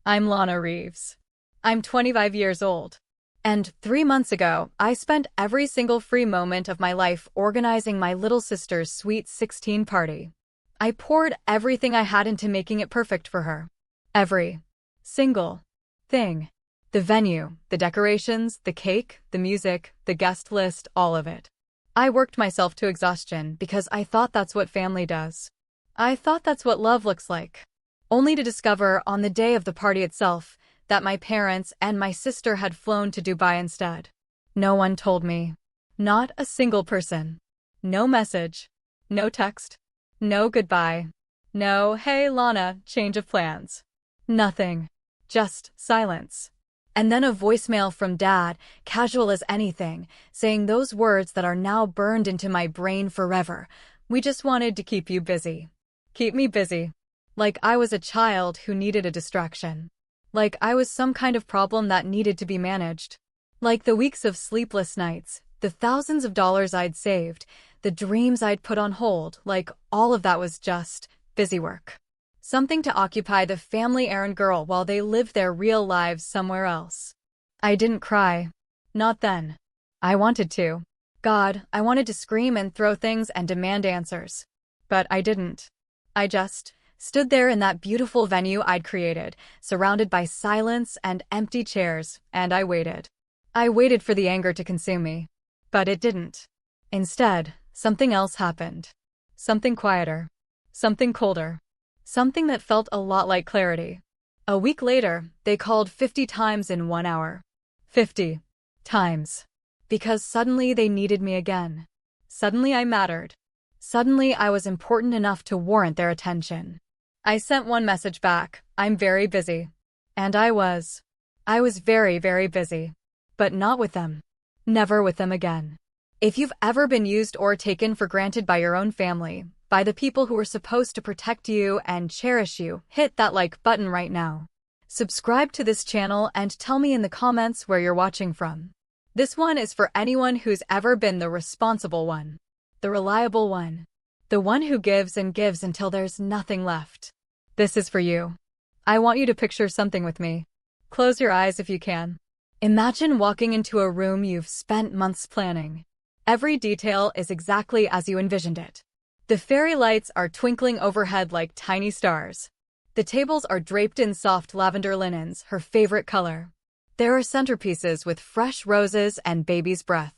I'm Lana Reeves. I'm 25 years old. And 3 months ago, I spent every single free moment of my life organizing my little sister's sweet 16 party. I poured everything I had into making it perfect for her. Every single thing. The venue, the decorations, the cake, the music, the guest list, all of it. I worked myself to exhaustion because I thought that's what family does. I thought that's what love looks like. Only to discover on the day of the party itself that my parents and my sister had flown to Dubai instead. No one told me. Not a single person. No message. No text. No goodbye. No, hey Lana, change of plans. Nothing. Just silence. And then a voicemail from Dad, casual as anything, saying those words that are now burned into my brain forever. We just wanted to keep you busy. Keep me busy. Like I was a child who needed a distraction. Like I was some kind of problem that needed to be managed. Like the weeks of sleepless nights, the thousands of dollars I'd saved, the dreams I'd put on hold, like all of that was just busy work. Something to occupy the family errand girl while they lived their real lives somewhere else. I didn't cry. Not then. I wanted to. God, I wanted to scream and throw things and demand answers. But I didn't. I just stood there in that beautiful venue I'd created, surrounded by silence and empty chairs, and I waited. I waited for the anger to consume me. But it didn't. Instead, something else happened. Something quieter. Something colder. Something that felt a lot like clarity. A week later, they called 50 times in 1 hour. 50 times. Because suddenly they needed me again. Suddenly I mattered. Suddenly I was important enough to warrant their attention. I sent one message back, I'm very busy. And I was. I was very, very busy. But not with them. Never with them again. If you've ever been used or taken for granted by your own family, by the people who are supposed to protect you and cherish you, hit that like button right now. Subscribe to this channel and tell me in the comments where you're watching from. This one is for anyone who's ever been the responsible one. The reliable one. The one who gives and gives until there's nothing left. This is for you. I want you to picture something with me. Close your eyes if you can. Imagine walking into a room you've spent months planning. Every detail is exactly as you envisioned it. The fairy lights are twinkling overhead like tiny stars. The tables are draped in soft lavender linens, her favorite color. There are centerpieces with fresh roses and baby's breath.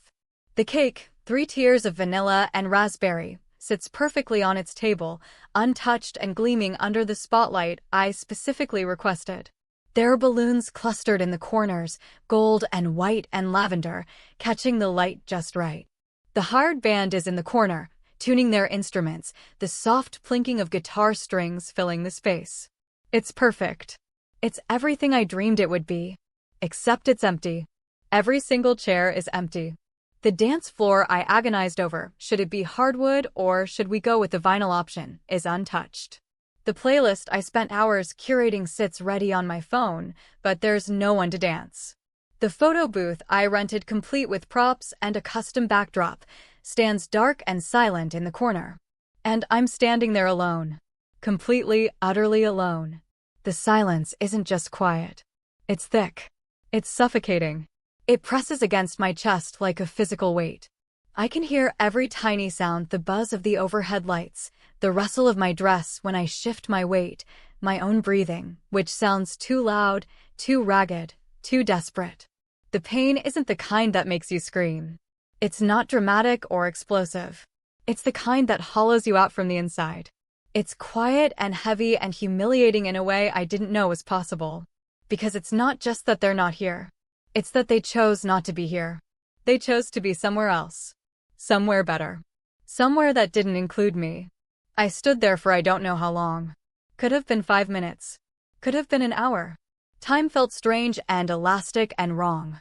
The cake, 3 tiers of vanilla and raspberry, sits perfectly on its table, untouched and gleaming under the spotlight I specifically requested. There are balloons clustered in the corners, gold and white and lavender, catching the light just right. The hired band is in the corner, tuning their instruments, the soft plinking of guitar strings filling the space. It's perfect. It's everything I dreamed it would be. Except it's empty. Every single chair is empty. The dance floor I agonized over, should it be hardwood or should we go with the vinyl option, is untouched. The playlist I spent hours curating sits ready on my phone, but there's no one to dance. The photo booth I rented complete with props and a custom backdrop stands dark and silent in the corner. And I'm standing there alone. Completely, utterly alone. The silence isn't just quiet. It's thick. It's suffocating. It presses against my chest like a physical weight. I can hear every tiny sound, the buzz of the overhead lights, the rustle of my dress when I shift my weight, my own breathing, which sounds too loud, too ragged, too desperate. The pain isn't the kind that makes you scream. It's not dramatic or explosive. It's the kind that hollows you out from the inside. It's quiet and heavy and humiliating in a way I didn't know was possible. Because it's not just that they're not here. It's that they chose not to be here. They chose to be somewhere else. Somewhere better. Somewhere that didn't include me. I stood there for I don't know how long. Could have been 5 minutes. Could have been an hour. Time felt strange and elastic and wrong.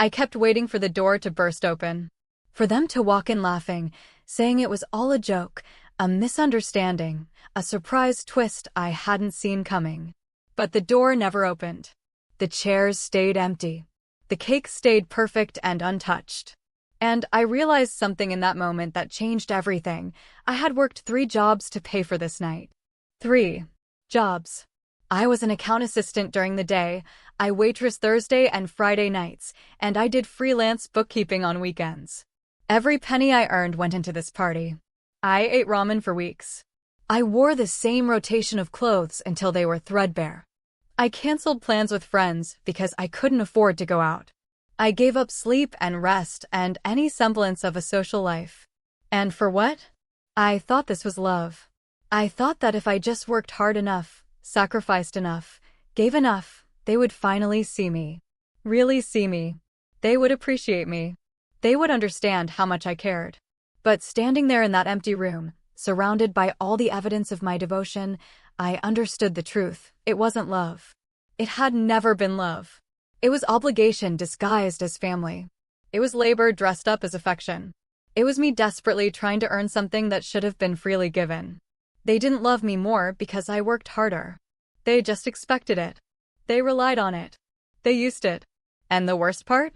I kept waiting for the door to burst open. For them to walk in laughing, saying it was all a joke, a misunderstanding, a surprise twist I hadn't seen coming. But the door never opened. The chairs stayed empty. The cake stayed perfect and untouched. And I realized something in that moment that changed everything. I had worked 3 jobs to pay for this night. 3 jobs. I was an account assistant during the day, I waitress Thursday and Friday nights, and I did freelance bookkeeping on weekends. Every penny I earned went into this party. I ate ramen for weeks. I wore the same rotation of clothes until they were threadbare. I canceled plans with friends because I couldn't afford to go out. I gave up sleep and rest and any semblance of a social life. And for what? I thought this was love. I thought that if I just worked hard enough, sacrificed enough, gave enough, they would finally see me. Really see me. They would appreciate me. They would understand how much I cared. But standing there in that empty room, surrounded by all the evidence of my devotion, I understood the truth. It wasn't love. It had never been love. It was obligation disguised as family. It was labor dressed up as affection. It was me desperately trying to earn something that should have been freely given. They didn't love me more because I worked harder. They just expected it. They relied on it. They used it. And the worst part?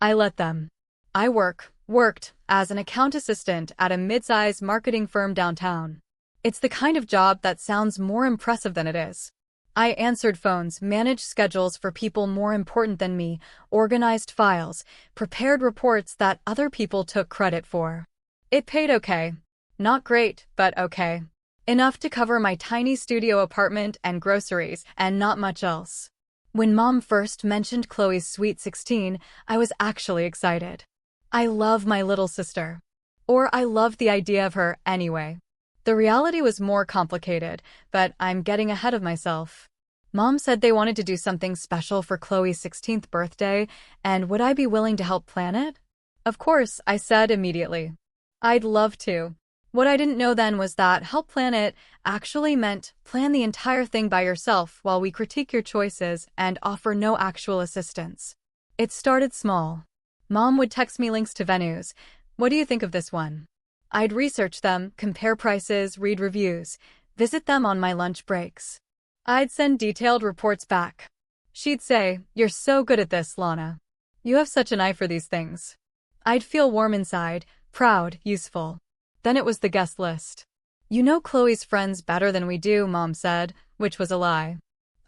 I let them. I worked as an account assistant at a mid-size marketing firm downtown. It's the kind of job that sounds more impressive than it is. I answered phones, managed schedules for people more important than me, organized files, prepared reports that other people took credit for. It paid okay. Not great, but okay. Enough to cover my tiny studio apartment and groceries, and not much else. When Mom first mentioned Chloe's sweet 16, I was actually excited. I love my little sister. Or I loved the idea of her anyway. The reality was more complicated, but I'm getting ahead of myself. Mom said they wanted to do something special for Chloe's 16th birthday, and would I be willing to help plan it? Of course, I said immediately. I'd love to. What I didn't know then was that help plan it actually meant plan the entire thing by yourself while we critique your choices and offer no actual assistance. It started small. Mom would text me links to venues. What do you think of this one? I'd research them, compare prices, read reviews, visit them on my lunch breaks. I'd send detailed reports back. She'd say, "You're so good at this, Lana. You have such an eye for these things." I'd feel warm inside, proud, useful. Then it was the guest list. "You know Chloe's friends better than we do," Mom said, which was a lie.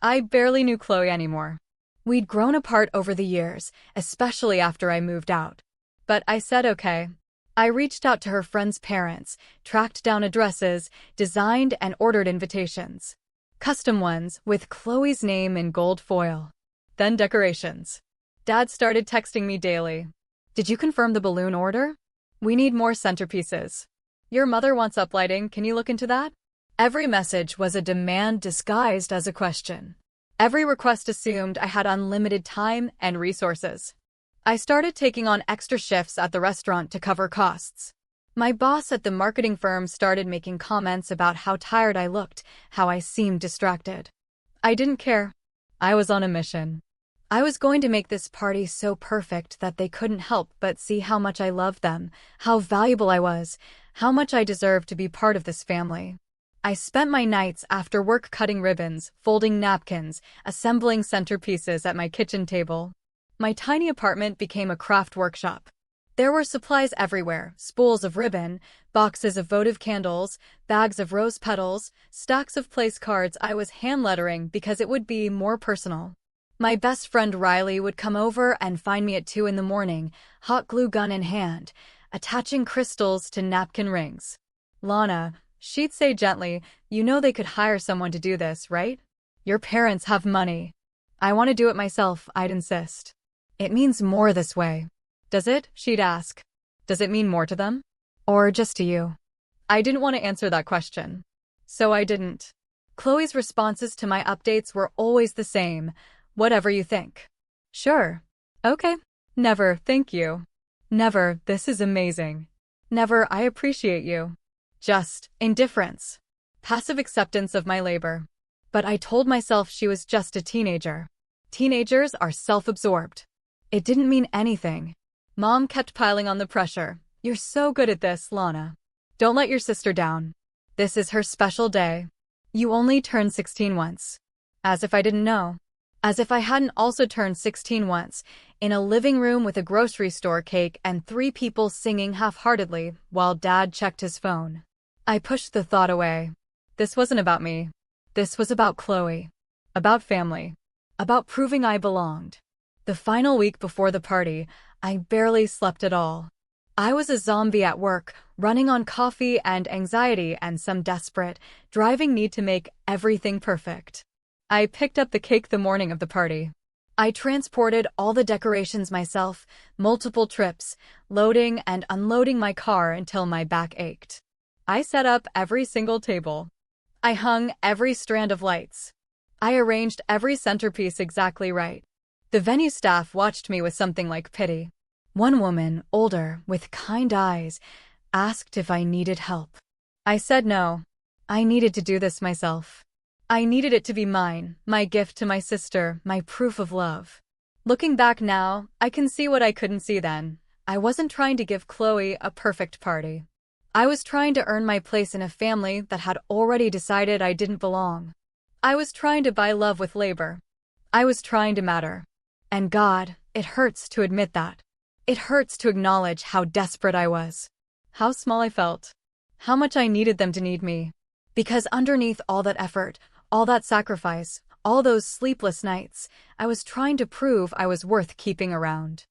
I barely knew Chloe anymore. We'd grown apart over the years, especially after I moved out. But I said okay. I reached out to her friends' parents, tracked down addresses, designed and ordered invitations. Custom ones, with Chloe's name in gold foil. Then decorations. Dad started texting me daily. "Did you confirm the balloon order? We need more centerpieces. Your mother wants uplighting, can you look into that?" Every message was a demand disguised as a question. Every request assumed I had unlimited time and resources. I started taking on extra shifts at the restaurant to cover costs. My boss at the marketing firm started making comments about how tired I looked, how I seemed distracted. I didn't care. I was on a mission. I was going to make this party so perfect that they couldn't help but see how much I loved them, how valuable I was, how much I deserved to be part of this family. I spent my nights after work cutting ribbons, folding napkins, assembling centerpieces at my kitchen table. My tiny apartment became a craft workshop. There were supplies everywhere, spools of ribbon, boxes of votive candles, bags of rose petals, stacks of place cards I was hand-lettering because it would be more personal. My best friend Riley would come over and find me at 2 in the morning, hot glue gun in hand, attaching crystals to napkin rings. "Lana," she'd say gently, "you know they could hire someone to do this, right? Your parents have money." "I want to do it myself," I'd insist. "It means more this way." "Does it?" she'd ask. "Does it mean more to them? Or just to you?" I didn't want to answer that question. So I didn't. Chloe's responses to my updates were always the same. "Whatever you think." "Sure." "Okay." Never, "Thank you." Never, "This is amazing." Never, "I appreciate you." Just indifference. Passive acceptance of my labor. But I told myself she was just a teenager. Teenagers are self-absorbed. It didn't mean anything. Mom kept piling on the pressure. "You're so good at this, Lana. Don't let your sister down. This is her special day. You only turned 16 once." As if I didn't know. As if I hadn't also turned 16 once, in a living room with a grocery store cake and 3 people singing half-heartedly while Dad checked his phone. I pushed the thought away. This wasn't about me. This was about Chloe. about family, about proving I belonged. The final week before the party, I barely slept at all. I was a zombie at work, running on coffee and anxiety and some desperate, driving need to make everything perfect. I picked up the cake the morning of the party. I transported all the decorations myself, multiple trips, loading and unloading my car until my back ached. I set up every single table. I hung every strand of lights. I arranged every centerpiece exactly right. The venue staff watched me with something like pity. One woman, older, with kind eyes, asked if I needed help. I said no. I needed to do this myself. I needed it to be mine, my gift to my sister, my proof of love. Looking back now, I can see what I couldn't see then. I wasn't trying to give Chloe a perfect party. I was trying to earn my place in a family that had already decided I didn't belong. I was trying to buy love with labor. I was trying to matter. And God, it hurts to admit that. It hurts to acknowledge how desperate I was. How small I felt. How much I needed them to need me. Because underneath all that effort, all that sacrifice, all those sleepless nights, I was trying to prove I was worth keeping around.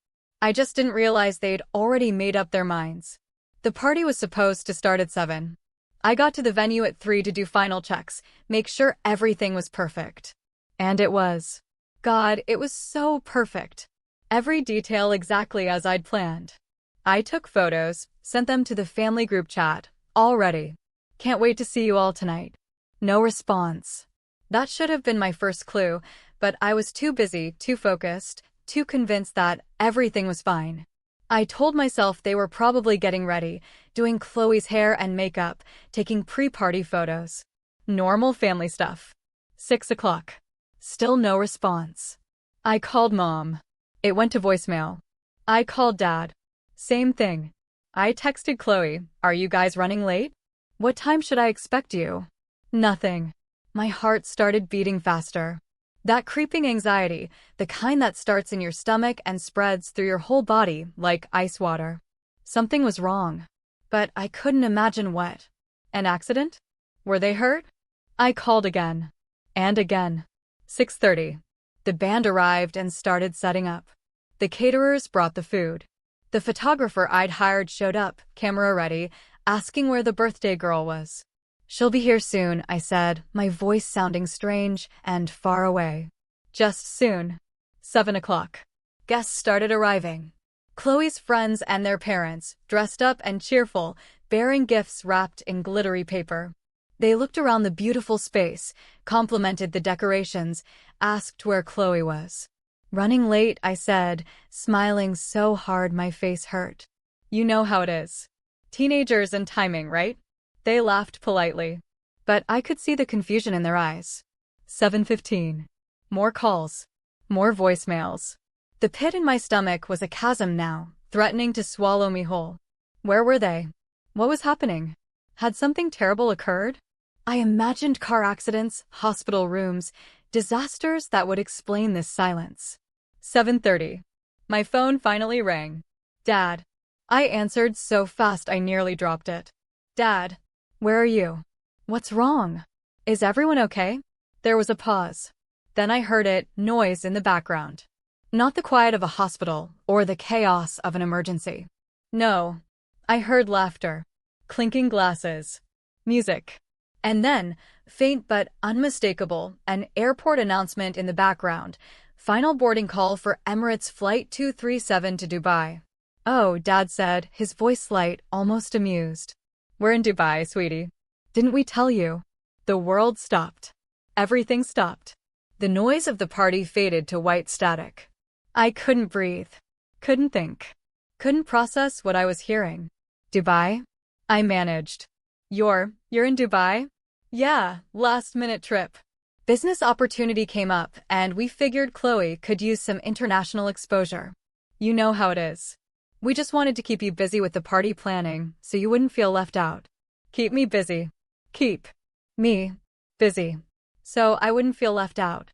I just didn't realize they'd already made up their minds. The party was supposed to start at 7. I got to the venue at 3 to do final checks, make sure everything was perfect. And it was. God, it was so perfect. Every detail exactly as I'd planned. I took photos, sent them to the family group chat, all ready. Can't wait to see you all tonight. No response. That should have been my first clue, but I was too busy, too focused, too convinced that everything was fine. I told myself they were probably getting ready, doing Chloe's hair and makeup, taking pre-party photos. Normal family stuff. 6 o'clock. Still no response. I called Mom. It went to voicemail. I called Dad. Same thing. I texted Chloe, "Are you guys running late? What time should I expect you?" Nothing. My heart started beating faster. That creeping anxiety, the kind that starts in your stomach and spreads through your whole body like ice water. Something was wrong. But I couldn't imagine what. An accident? Were they hurt? I called again. And again. 6:30. The band arrived and started setting up. The caterers brought the food. The photographer I'd hired showed up, camera ready, asking where the birthday girl was. "She'll be here soon," I said, my voice sounding strange and far away. Just soon. 7 o'clock. Guests started arriving. Chloe's friends and their parents, dressed up and cheerful, bearing gifts wrapped in glittery paper. They looked around the beautiful space, complimented the decorations, asked where Chloe was. "Running late," I said, smiling so hard my face hurt. "You know how it is. Teenagers and timing, right?" They laughed politely. But I could see the confusion in their eyes. 7:15. More calls. More voicemails. The pit in my stomach was a chasm now, threatening to swallow me whole. Where were they? What was happening? Had something terrible occurred? I imagined car accidents, hospital rooms, disasters that would explain this silence. 7:30. My phone finally rang. "Dad." I answered so fast I nearly dropped it. "Dad, where are you? What's wrong? Is everyone okay?" There was a pause. Then I heard it, noise in the background. Not the quiet of a hospital or the chaos of an emergency. No. I heard laughter, clinking glasses, music. And then, faint but unmistakable, an airport announcement in the background. Final boarding call for Emirates Flight 237 to Dubai. "Oh," Dad said, his voice light, almost amused. "We're in Dubai, sweetie. Didn't we tell you?" The world stopped. Everything stopped. The noise of the party faded to white static. I couldn't breathe. Couldn't think. Couldn't process what I was hearing. "Dubai?" I managed. You're in Dubai?" "Yeah, last-minute trip. Business opportunity came up, and we figured Chloe could use some international exposure. You know how it is. We just wanted to keep you busy with the party planning, so you wouldn't feel left out. Keep me busy. Keep me busy. So I wouldn't feel left out."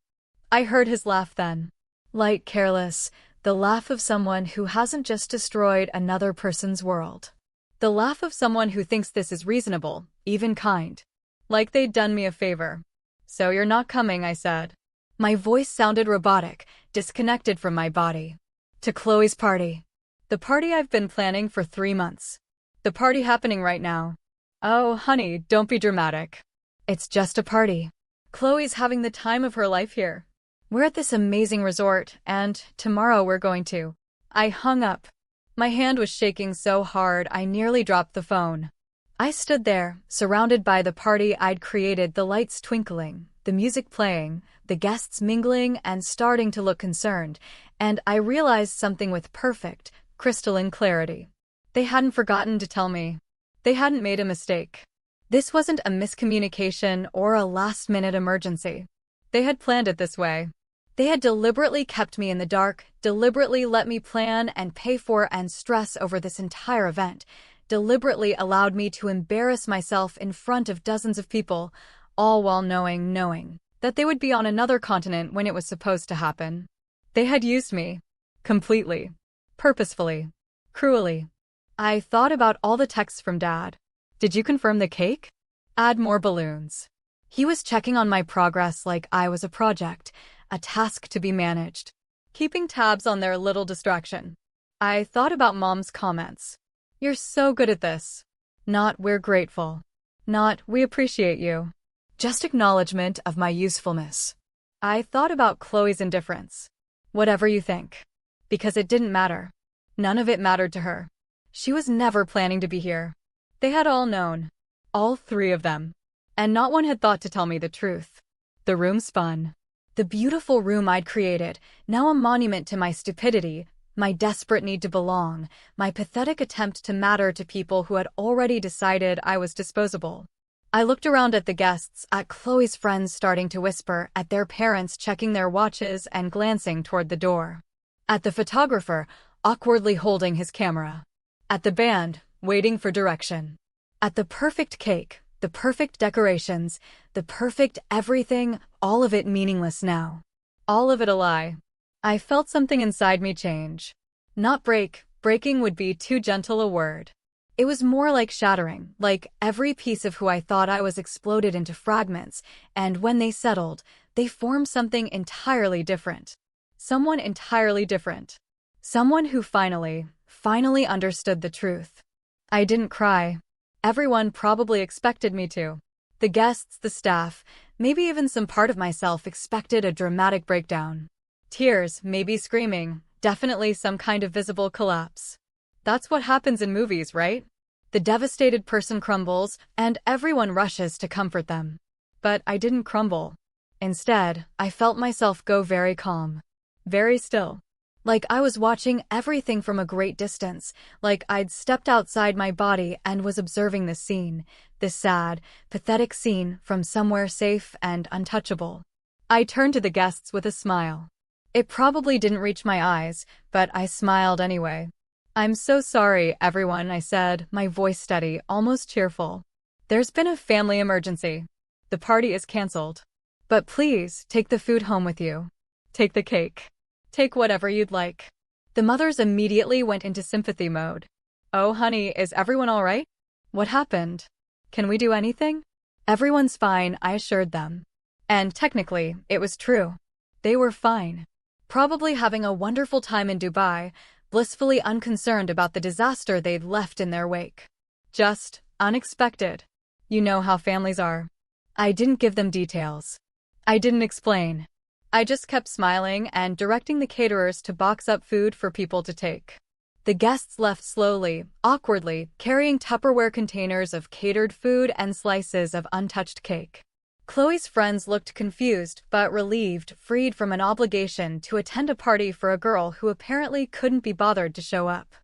I heard his laugh then. Light, careless, the laugh of someone who hasn't just destroyed another person's world. The laugh of someone who thinks this is reasonable, even kind. Like they'd done me a favor. "So you're not coming," I said. My voice sounded robotic, disconnected from my body. To Chloe's party. The party I've been planning for 3 months. The party happening right now. Oh, honey, don't be dramatic. It's just a party. Chloe's having the time of her life here. We're at this amazing resort, and tomorrow we're going to. I hung up. My hand was shaking so hard I nearly dropped the phone. I stood there, surrounded by the party I'd created, the lights twinkling, the music playing, the guests mingling and starting to look concerned, and I realized something with perfect, crystalline clarity. They hadn't forgotten to tell me. They hadn't made a mistake. This wasn't a miscommunication or a last-minute emergency. They had planned it this way. They had deliberately kept me in the dark, deliberately let me plan and pay for and stress over this entire event, deliberately allowed me to embarrass myself in front of dozens of people, all while knowing that they would be on another continent when it was supposed to happen. They had used me. Completely. Purposefully. Cruelly. I thought about all the texts from Dad. Did you confirm the cake? Add more balloons. He was checking on my progress like I was a project, a task to be managed. Keeping tabs on their little distraction. I thought about Mom's comments. You're so good at this. Not we're grateful. Not we appreciate you. Just acknowledgement of my usefulness. I thought about Chloe's indifference. Whatever you think. Because it didn't matter. None of it mattered to her. She was never planning to be here. They had all known. All 3 of them. And not one had thought to tell me the truth. The room spun. The beautiful room I'd created, now a monument to my stupidity, my desperate need to belong, my pathetic attempt to matter to people who had already decided I was disposable. I looked around at the guests, at Chloe's friends starting to whisper, at their parents checking their watches and glancing toward the door. At the photographer, awkwardly holding his camera. At the band, waiting for direction. At the perfect cake, the perfect decorations, the perfect everything, all of it meaningless now. All of it a lie. I felt something inside me change. Not break, breaking would be too gentle a word. It was more like shattering, like every piece of who I thought I was exploded into fragments, and when they settled, they formed something entirely different. Someone entirely different. Someone who finally understood the truth. I didn't cry. Everyone probably expected me to. The guests, the staff, maybe even some part of myself expected a dramatic breakdown. Tears, maybe screaming, definitely some kind of visible collapse. That's what happens in movies, right? The devastated person crumbles, and everyone rushes to comfort them. But I didn't crumble. Instead, I felt myself go very calm. Very still. Like I was watching everything from a great distance, like I'd stepped outside my body and was observing this scene, this sad, pathetic scene from somewhere safe and untouchable. I turned to the guests with a smile. It probably didn't reach my eyes, but I smiled anyway. I'm so sorry, everyone, I said, my voice steady, almost cheerful. There's been a family emergency. The party is canceled. But please, take the food home with you. Take the cake. Take whatever you'd like. The mothers immediately went into sympathy mode. Oh, honey, is everyone all right? What happened? Can we do anything? Everyone's fine, I assured them. And technically, it was true. They were fine. Probably having a wonderful time in Dubai, blissfully unconcerned about the disaster they'd left in their wake. Just unexpected. You know how families are. I didn't give them details. I didn't explain. I just kept smiling and directing the caterers to box up food for people to take. The guests left slowly, awkwardly, carrying Tupperware containers of catered food and slices of untouched cake. Chloe's friends looked confused but relieved, freed from an obligation to attend a party for a girl who apparently couldn't be bothered to show up.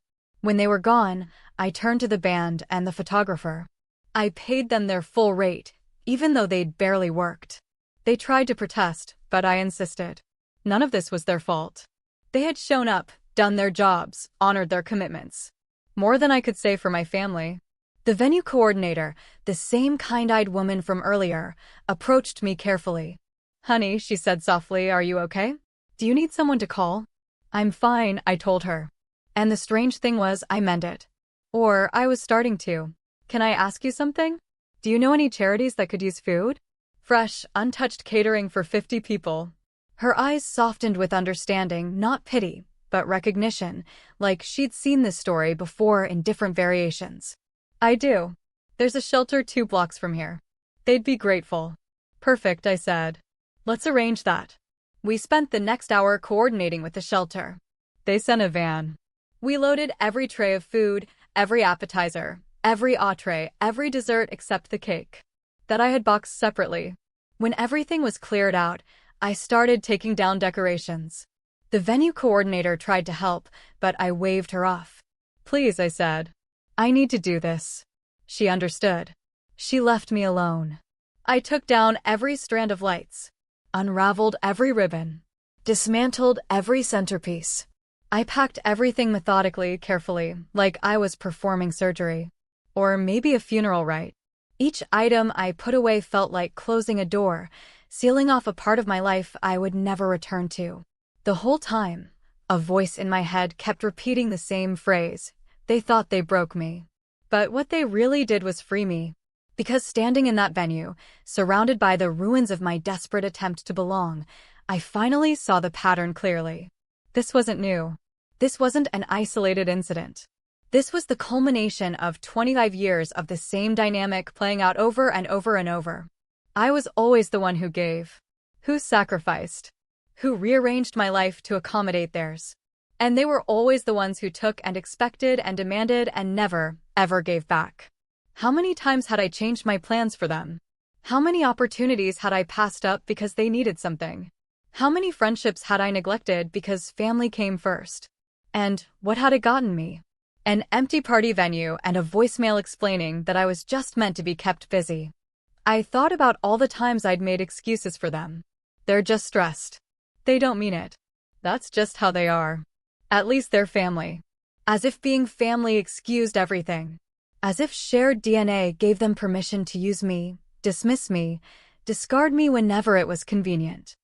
When they were gone, I turned to the band and the photographer. I paid them their full rate, even though they'd barely worked. They tried to protest, but I insisted. None of this was their fault. They had shown up, done their jobs, honored their commitments. More than I could say for my family. The venue coordinator, the same kind-eyed woman from earlier, approached me carefully. Honey, she said softly, are you okay? Do you need someone to call? I'm fine, I told her. And the strange thing was, I meant it. Or I was starting to. Can I ask you something? Do you know any charities that could use food? Fresh, untouched catering for 50 people. Her eyes softened with understanding, not pity, but recognition, like she'd seen this story before in different variations. I do. There's a shelter 2 blocks from here. They'd be grateful. Perfect, I said. Let's arrange that. We spent the next hour coordinating with the shelter. They sent a van. We loaded every tray of food, every appetizer, every entree, every dessert except the cake that I had boxed separately. When everything was cleared out, I started taking down decorations. The venue coordinator tried to help, but I waved her off. Please, I said. I need to do this. She understood. She left me alone. I took down every strand of lights, unraveled every ribbon, dismantled every centerpiece. I packed everything methodically, carefully, like I was performing surgery. Or maybe a funeral rite. Each item I put away felt like closing a door, sealing off a part of my life I would never return to. The whole time, a voice in my head kept repeating the same phrase. They thought they broke me. But what they really did was free me. Because standing in that venue, surrounded by the ruins of my desperate attempt to belong, I finally saw the pattern clearly. This wasn't new. This wasn't an isolated incident. This was the culmination of 25 years of the same dynamic playing out over and over and over. I was always the one who gave, who sacrificed, who rearranged my life to accommodate theirs. And they were always the ones who took and expected and demanded and never, ever gave back. How many times had I changed my plans for them? How many opportunities had I passed up because they needed something? How many friendships had I neglected because family came first? And what had it gotten me? An empty party venue and a voicemail explaining that I was just meant to be kept busy. I thought about all the times I'd made excuses for them. They're just stressed. They don't mean it. That's just how they are. At least they're family. As if being family excused everything. As if shared DNA gave them permission to use me, dismiss me, discard me whenever it was convenient.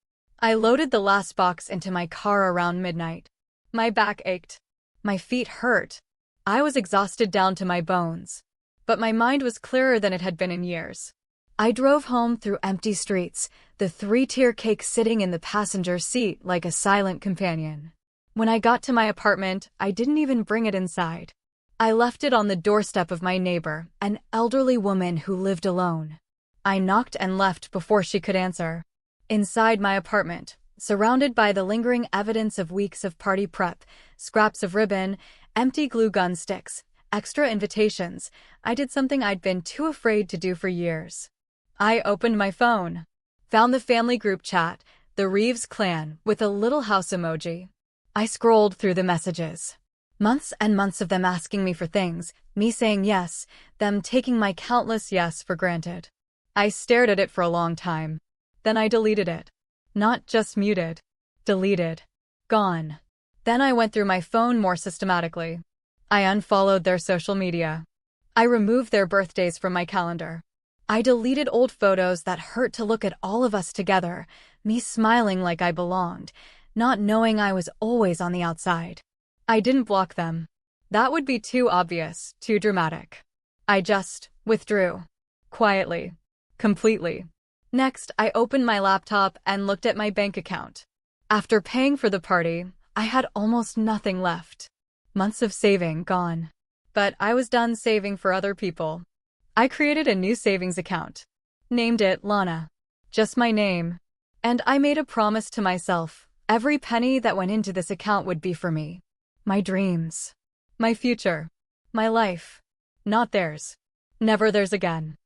I loaded the last box into my car around midnight. My back ached. My feet hurt. I was exhausted down to my bones. But my mind was clearer than it had been in years. I drove home through empty streets, the 3-tier cake sitting in the passenger seat like a silent companion. When I got to my apartment, I didn't even bring it inside. I left it on the doorstep of my neighbor, an elderly woman who lived alone. I knocked and left before she could answer. Inside my apartment, surrounded by the lingering evidence of weeks of party prep, scraps of ribbon, empty glue gun sticks, extra invitations, I did something I'd been too afraid to do for years. I opened my phone, found the family group chat, the Reeves clan, with a little house emoji. I scrolled through the messages. Months and months of them asking me for things, me saying yes, them taking my countless yes for granted. I stared at it for a long time. Then I deleted it. Not just muted. Deleted. Gone. Then I went through my phone more systematically. I unfollowed their social media. I removed their birthdays from my calendar. I deleted old photos that hurt to look at all of us together, me smiling like I belonged, not knowing I was always on the outside. I didn't block them. That would be too obvious, too dramatic. I just withdrew. Quietly. Completely. Next, I opened my laptop and looked at my bank account. After paying for the party, I had almost nothing left. Months of saving gone. But I was done saving for other people. I created a new savings account. Named it Lana. Just my name. And I made a promise to myself. Every penny that went into this account would be for me. My dreams. My future. My life. Not theirs. Never theirs again.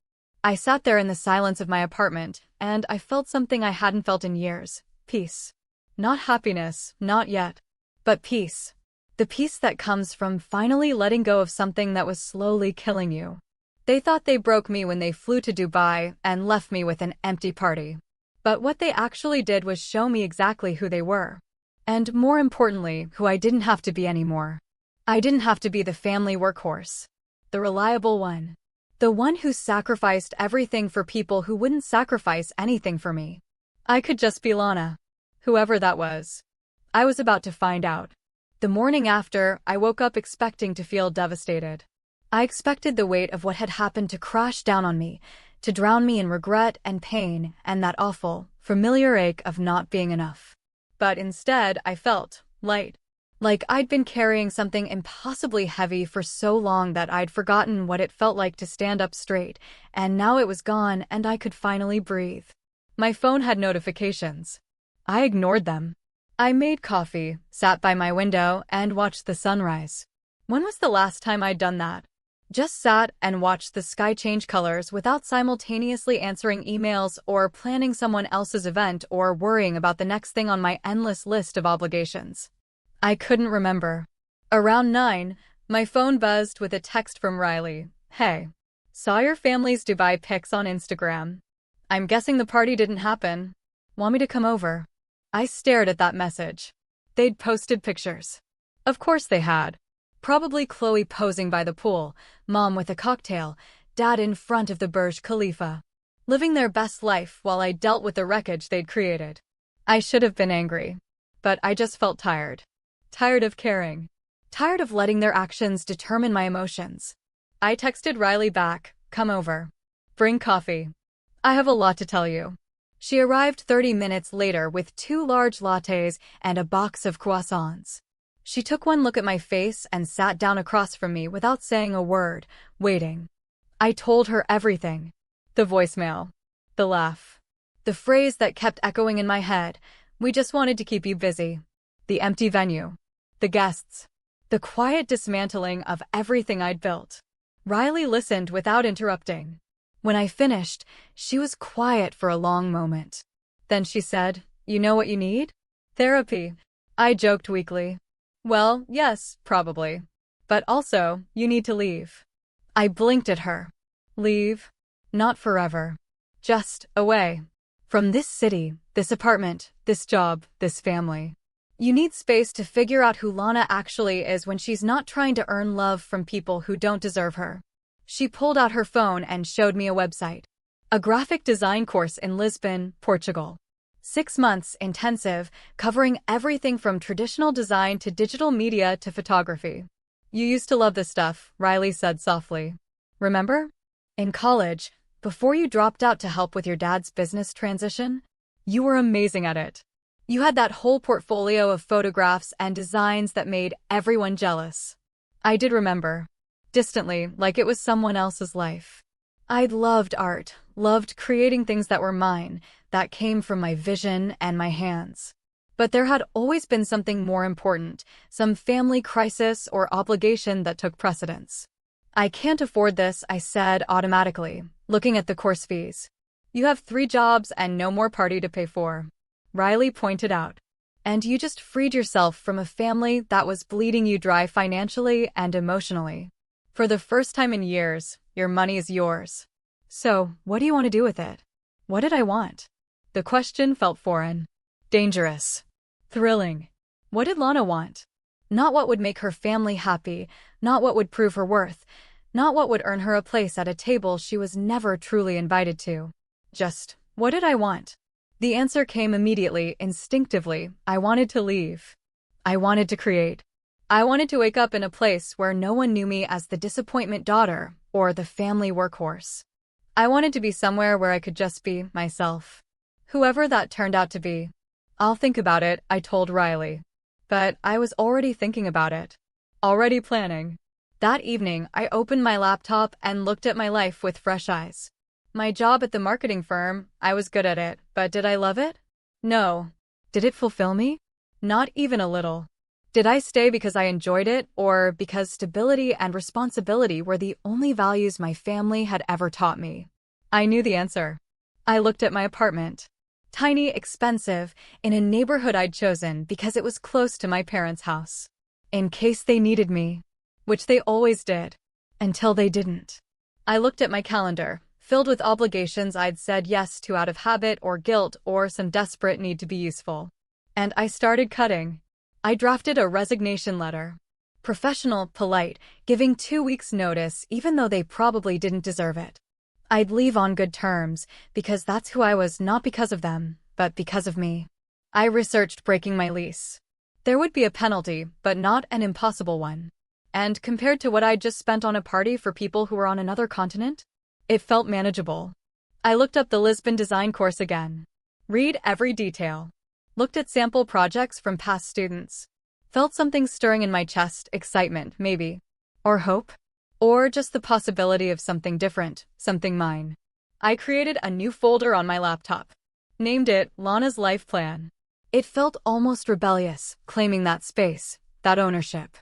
I sat there in the silence of my apartment, and I felt something I hadn't felt in years. Peace. Not happiness, not yet. But peace. The peace that comes from finally letting go of something that was slowly killing you. They thought they broke me when they flew to Dubai and left me with an empty party. But what they actually did was show me exactly who they were. And more importantly, who I didn't have to be anymore. I didn't have to be the family workhorse. The reliable one. The one who sacrificed everything for people who wouldn't sacrifice anything for me. I could just be Lana. Whoever that was. I was about to find out. The morning after, I woke up expecting to feel devastated. I expected the weight of what had happened to crash down on me, to drown me in regret and pain and that awful, familiar ache of not being enough. But instead, I felt light. Like I'd been carrying something impossibly heavy for so long that I'd forgotten what it felt like to stand up straight, and now it was gone and I could finally breathe. My phone had notifications. I ignored them. I made coffee, sat by my window, and watched the sunrise. When was the last time I'd done that? Just sat and watched the sky change colors without simultaneously answering emails or planning someone else's event or worrying about the next thing on my endless list of obligations. I couldn't remember. Around 9, my phone buzzed with a text from Riley. Hey, saw your family's Dubai pics on Instagram. I'm guessing the party didn't happen. Want me to come over? I stared at that message. They'd posted pictures. Of course they had. Probably Chloe posing by the pool, mom with a cocktail, dad in front of the Burj Khalifa, living their best life while I dealt with the wreckage they'd created. I should have been angry, but I just felt tired. Tired of caring. Tired of letting their actions determine my emotions. I texted Riley back, come over. Bring coffee. I have a lot to tell you. She arrived 30 minutes later with 2 large lattes and a box of croissants. She took one look at my face and sat down across from me without saying a word, waiting. I told her everything. The voicemail. The laugh. The phrase that kept echoing in my head, we just wanted to keep you busy. The empty venue. The guests. The quiet dismantling of everything I'd built. Riley listened without interrupting. When I finished, she was quiet for a long moment. Then she said, you know what you need? Therapy. I joked weakly. Well, yes, probably. But also, you need to leave. I blinked at her. Leave? Not forever. Just away. From this city, this apartment, this job, this family. You need space to figure out who Lana actually is when she's not trying to earn love from people who don't deserve her. She pulled out her phone and showed me a website. A graphic design course in Lisbon, Portugal. 6 months intensive, covering everything from traditional design to digital media to photography. You used to love this stuff, Riley said softly. Remember? In college, before you dropped out to help with your dad's business transition, you were amazing at it. You had that whole portfolio of photographs and designs that made everyone jealous. I did remember. Distantly, like it was someone else's life. I'd loved art, loved creating things that were mine, that came from my vision and my hands. But there had always been something more important, some family crisis or obligation that took precedence. I can't afford this, I said automatically, looking at the course fees. You have 3 jobs and no more party to pay for. Riley pointed out. And you just freed yourself from a family that was bleeding you dry financially and emotionally. For the first time in years, your money is yours. So, what do you want to do with it? What did I want? The question felt foreign. Dangerous. Thrilling. What did Lana want? Not what would make her family happy, not what would prove her worth, not what would earn her a place at a table she was never truly invited to. Just, what did I want? The answer came immediately, instinctively. I wanted to leave. I wanted to create. I wanted to wake up in a place where no one knew me as the disappointment daughter or the family workhorse. I wanted to be somewhere where I could just be myself. Whoever that turned out to be. I'll think about it, I told Riley. But I was already thinking about it. Already planning. That evening, I opened my laptop and looked at my life with fresh eyes. My job at the marketing firm, I was good at it, but did I love it? No. Did it fulfill me? Not even a little. Did I stay because I enjoyed it, or because stability and responsibility were the only values my family had ever taught me? I knew the answer. I looked at my apartment. Tiny, expensive, in a neighborhood I'd chosen because it was close to my parents' house. In case they needed me. Which they always did. Until they didn't. I looked at my calendar, filled with obligations I'd said yes to out of habit or guilt or some desperate need to be useful. And I started cutting. I drafted a resignation letter. Professional, polite, giving 2 weeks' notice even though they probably didn't deserve it. I'd leave on good terms, because that's who I was, not because of them, but because of me. I researched breaking my lease. There would be a penalty, but not an impossible one. And compared to what I'd just spent on a party for people who were on another continent, it felt manageable. I looked up the Lisbon design course again. Read every detail. Looked at sample projects from past students. Felt something stirring in my chest, excitement, maybe. Or hope. Or just the possibility of something different, something mine. I created a new folder on my laptop. Named it Lana's Life Plan. It felt almost rebellious, claiming that space, that ownership.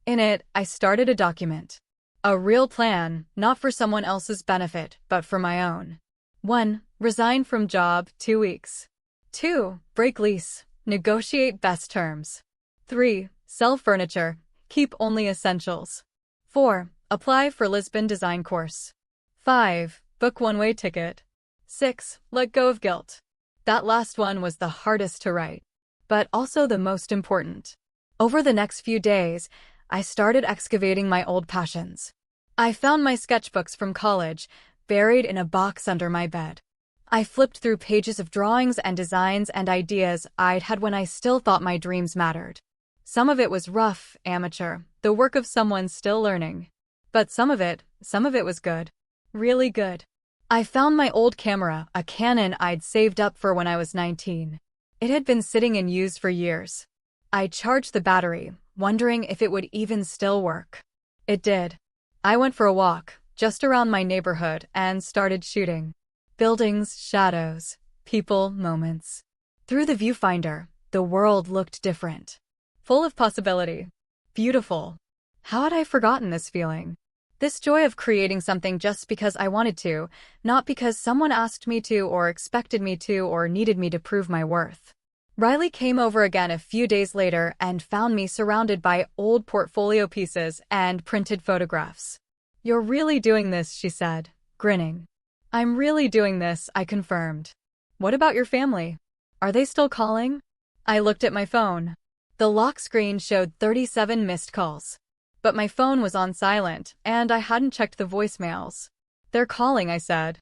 In it, I started a document. A real plan, not for someone else's benefit, but for my own. 1. Resign from job, 2 weeks. 2. Break lease, negotiate best terms. 3. Sell furniture, keep only essentials. 4. Apply for Lisbon design course. 5. Book one-way ticket. 6. Let go of guilt. That last one was the hardest to write, but also the most important. Over the next few days, I started excavating my old passions. I found my sketchbooks from college, buried in a box under my bed. I flipped through pages of drawings and designs and ideas I'd had when I still thought my dreams mattered. Some of it was rough, amateur, the work of someone still learning. But some of it was good. Really good. I found my old camera, a Canon I'd saved up for when I was 19. It had been sitting in use for years. I charged the battery, wondering if it would even still work. It did. I went for a walk, just around my neighborhood, and started shooting. Buildings, shadows, people, moments. Through the viewfinder, the world looked different. Full of possibility. Beautiful. How had I forgotten this feeling? This joy of creating something just because I wanted to, not because someone asked me to or expected me to or needed me to prove my worth. Riley came over again a few days later and found me surrounded by old portfolio pieces and printed photographs. "You're really doing this," she said, grinning. "I'm really doing this," I confirmed. "What about your family? Are they still calling?" I looked at my phone. The lock screen showed 37 missed calls. But my phone was on silent, and I hadn't checked the voicemails. "They're calling," I said.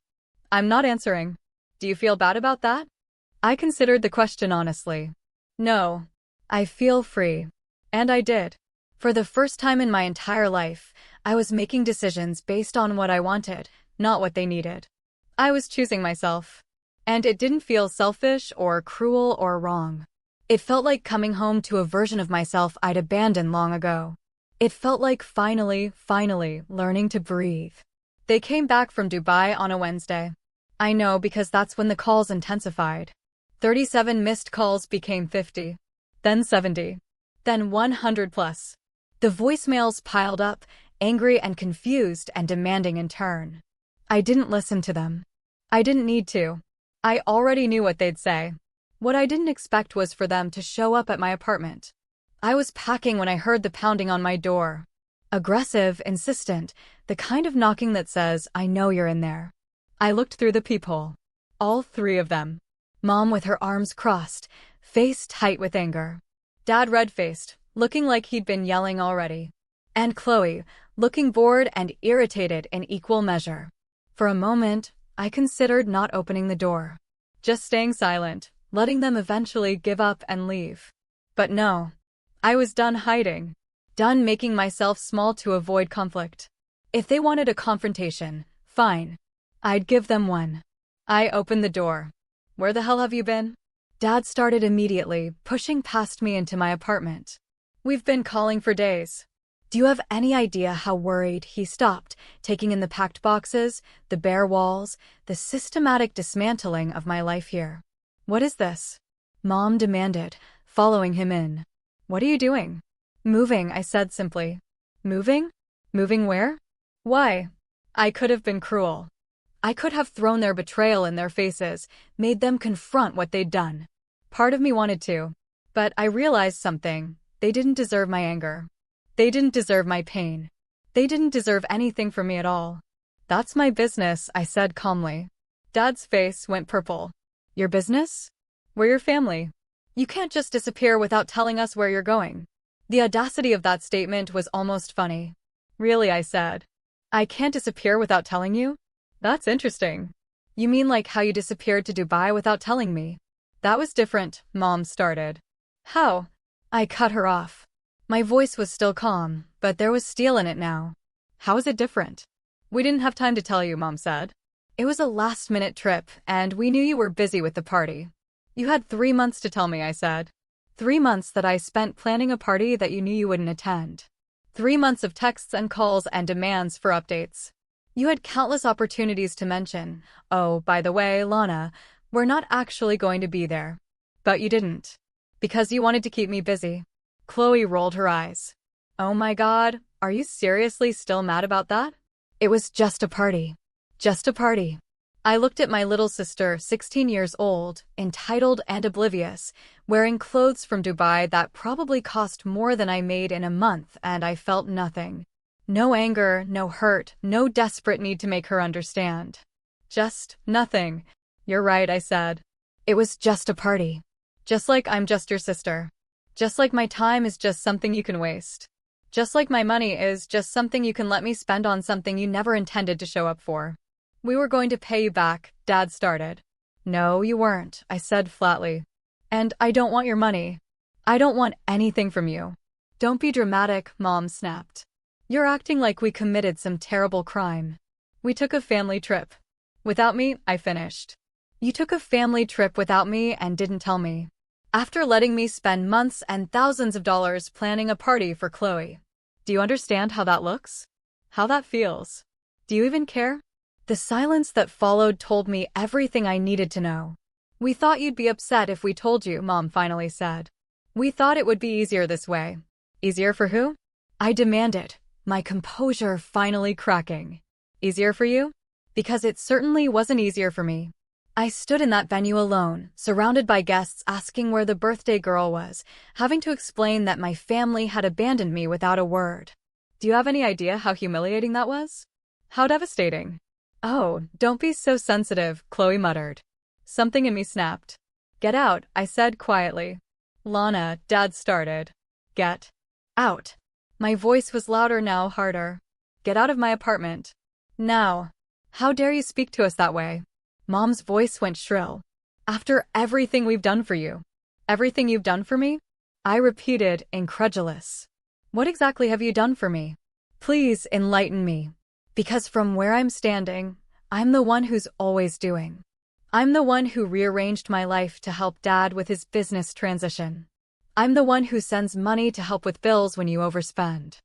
"I'm not answering. Do you feel bad about that?" I considered the question honestly. No. I feel free. And I did. For the first time in my entire life, I was making decisions based on what I wanted, not what they needed. I was choosing myself. And it didn't feel selfish or cruel or wrong. It felt like coming home to a version of myself I'd abandoned long ago. It felt like finally learning to breathe. They came back from Dubai on a Wednesday. I know because that's when the calls intensified. 37 missed calls became 50. Then 70. Then 100 plus. The voicemails piled up, angry and confused and demanding in turn. I didn't listen to them. I didn't need to. I already knew what they'd say. What I didn't expect was for them to show up at my apartment. I was packing when I heard the pounding on my door. Aggressive, insistent, the kind of knocking that says, "I know you're in there." I looked through the peephole. All 3 of them. Mom with her arms crossed, face tight with anger. Dad red-faced, looking like he'd been yelling already. And Chloe, looking bored and irritated in equal measure. For a moment, I considered not opening the door. Just staying silent, letting them eventually give up and leave. But no. I was done hiding. Done making myself small to avoid conflict. If they wanted a confrontation, fine. I'd give them one. I opened the door. "Where the hell have you been?" Dad started immediately, pushing past me into my apartment. "We've been calling for days." "Do you have any idea how worried?" He stopped, taking in the packed boxes, the bare walls, the systematic dismantling of my life here. "What is this?" Mom demanded, following him in. "What are you doing?" "Moving," I said simply. "Moving? Moving where?" "Why?" I could have been cruel. I could have thrown their betrayal in their faces, made them confront what they'd done. Part of me wanted to. But I realized something. They didn't deserve my anger. They didn't deserve my pain. They didn't deserve anything from me at all. "That's my business," I said calmly. Dad's face went purple. "Your business? We're your family. You can't just disappear without telling us where you're going." The audacity of that statement was almost funny. "Really?" I said. "I can't disappear without telling you? That's interesting. You mean like how you disappeared to Dubai without telling me?" "That was different," Mom started. "How?" I cut her off. My voice was still calm, but there was steel in it now. "How is it different?" "We didn't have time to tell you," Mom said. "It was a last-minute trip, and we knew you were busy with the party. You had 3 months to tell me, I said. 3 months that I spent planning a party that you knew you wouldn't attend. 3 months of texts and calls and demands for updates. You had countless opportunities to mention, "Oh, by the way, Lana, we're not actually going to be there." But you didn't. Because you wanted to keep me busy. Chloe rolled her eyes. Oh my God, are you seriously still mad about that? It was just a party. Just a party. I looked at my little sister, 16 years old, entitled and oblivious, wearing clothes from Dubai that probably cost more than I made in a month, and I felt nothing. No anger, no hurt, no desperate need to make her understand. Just nothing. You're right, I said. It was just a party. Just like I'm just your sister. Just like my time is just something you can waste. Just like my money is just something you can let me spend on something you never intended to show up for. We were going to pay you back, Dad started. No, you weren't, I said flatly. And I don't want your money. I don't want anything from you. Don't be dramatic, Mom snapped. You're acting like we committed some terrible crime. We took a family trip. Without me, I finished. You took a family trip without me and didn't tell me. After letting me spend months and thousands of dollars planning a party for Chloe. Do you understand how that looks? How that feels? Do you even care? The silence that followed told me everything I needed to know. We thought you'd be upset if we told you, Mom finally said. We thought it would be easier this way. Easier for who? I demanded, my composure finally cracking. Easier for you? Because it certainly wasn't easier for me. I stood in that venue alone, surrounded by guests asking where the birthday girl was, having to explain that my family had abandoned me without a word. Do you have any idea how humiliating that was? How devastating. Oh, don't be so sensitive, Chloe muttered. Something in me snapped. Get out, I said quietly. Lana, Dad started. Get out. My voice was louder now, harder. Get out of my apartment. Now. How dare you speak to us that way? Mom's voice went shrill. After everything we've done for you. Everything you've done for me? I repeated, incredulous. What exactly have you done for me? Please enlighten me. Because from where I'm standing, I'm the one who's always doing. I'm the one who rearranged my life to help Dad with his business transition. I'm the one who sends money to help with bills when you overspend.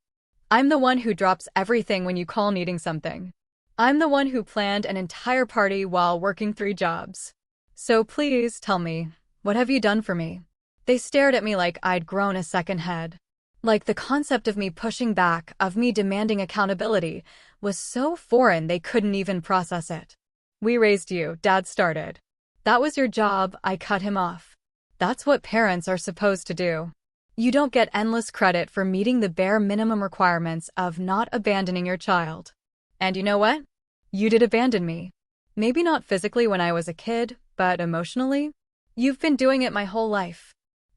I'm the one who drops everything when you call needing something. I'm the one who planned an entire party while working 3 jobs. So please tell me, what have you done for me? They stared at me like I'd grown a second head. Like the concept of me pushing back, of me demanding accountability, was so foreign they couldn't even process it. We raised you, Dad started. That was your job, I cut him off. That's what parents are supposed to do. You don't get endless credit for meeting the bare minimum requirements of not abandoning your child. And you know what? You did abandon me. Maybe not physically when I was a kid, but emotionally? You've been doing it my whole life.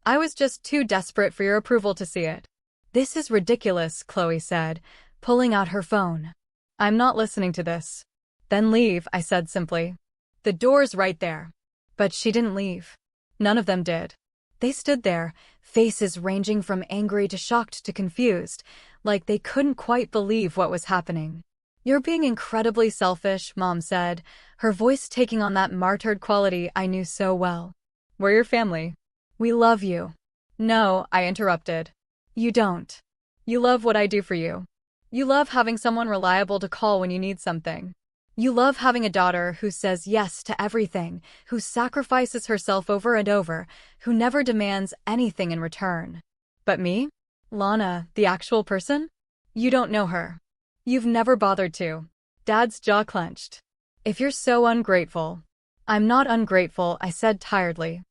I was just too desperate for your approval to see it. This is ridiculous, Chloe said, pulling out her phone. I'm not listening to this. Then leave, I said simply. The door's right there. But she didn't leave. None of them did. They stood there, faces ranging from angry to shocked to confused, like they couldn't quite believe what was happening. You're being incredibly selfish, Mom said, her voice taking on that martyred quality I knew so well. We're your family. We love you. No, I interrupted. You don't. You love what I do for you. You love having someone reliable to call when you need something. You love having a daughter who says yes to everything, who sacrifices herself over and over, who never demands anything in return. But me? Lana, the actual person? You don't know her. You've never bothered to. Dad's jaw clenched. If you're so ungrateful. I'm not ungrateful, I said tiredly.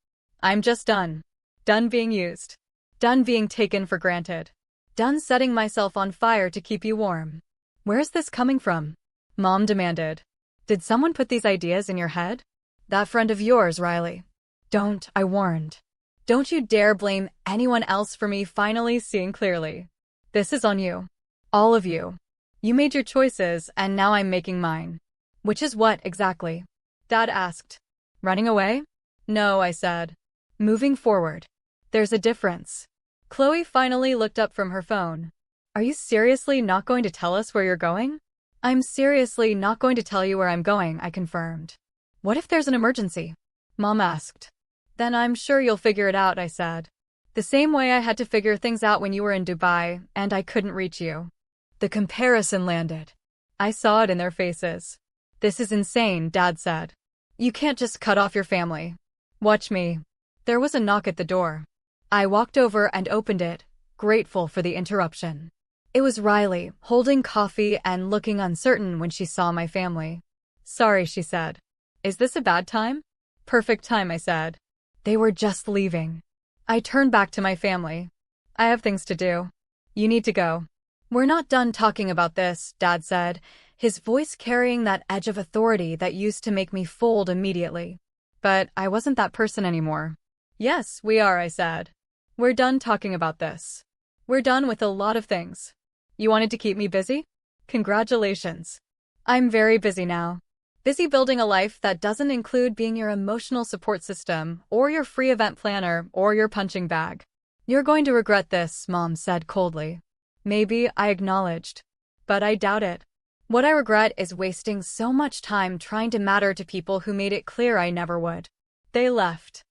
I'm just done. Done being used. Done being taken for granted. Done setting myself on fire to keep you warm. Where's this coming from? Mom demanded. Did someone put these ideas in your head? That friend of yours, Riley. Don't, I warned. Don't you dare blame anyone else for me finally seeing clearly. This is on you. All of you. You made your choices, and now I'm making mine. Which is what, exactly? Dad asked. Running away? No, I said. Moving forward. There's a difference. Chloe finally looked up from her phone. Are you seriously not going to tell us where you're going? I'm seriously not going to tell you where I'm going, I confirmed. What if there's an emergency? Mom asked. Then I'm sure you'll figure it out, I said. The same way I had to figure things out when you were in Dubai and I couldn't reach you. The comparison landed. I saw it in their faces. This is insane, Dad said. You can't just cut off your family. Watch me. There was a knock at the door. I walked over and opened it, grateful for the interruption. It was Riley, holding coffee and looking uncertain when she saw my family. Sorry, she said. Is this a bad time? Perfect time, I said. They were just leaving. I turned back to my family. I have things to do. You need to go. We're not done talking about this, Dad said, his voice carrying that edge of authority that used to make me fold immediately. But I wasn't that person anymore. Yes, we are, I said. We're done talking about this. We're done with a lot of things. You wanted to keep me busy? Congratulations. I'm very busy now. Busy building a life that doesn't include being your emotional support system, or your free event planner, or your punching bag. You're going to regret this, Mom said coldly. Maybe, I acknowledged. But I doubt it. What I regret is wasting so much time trying to matter to people who made it clear I never would. They left.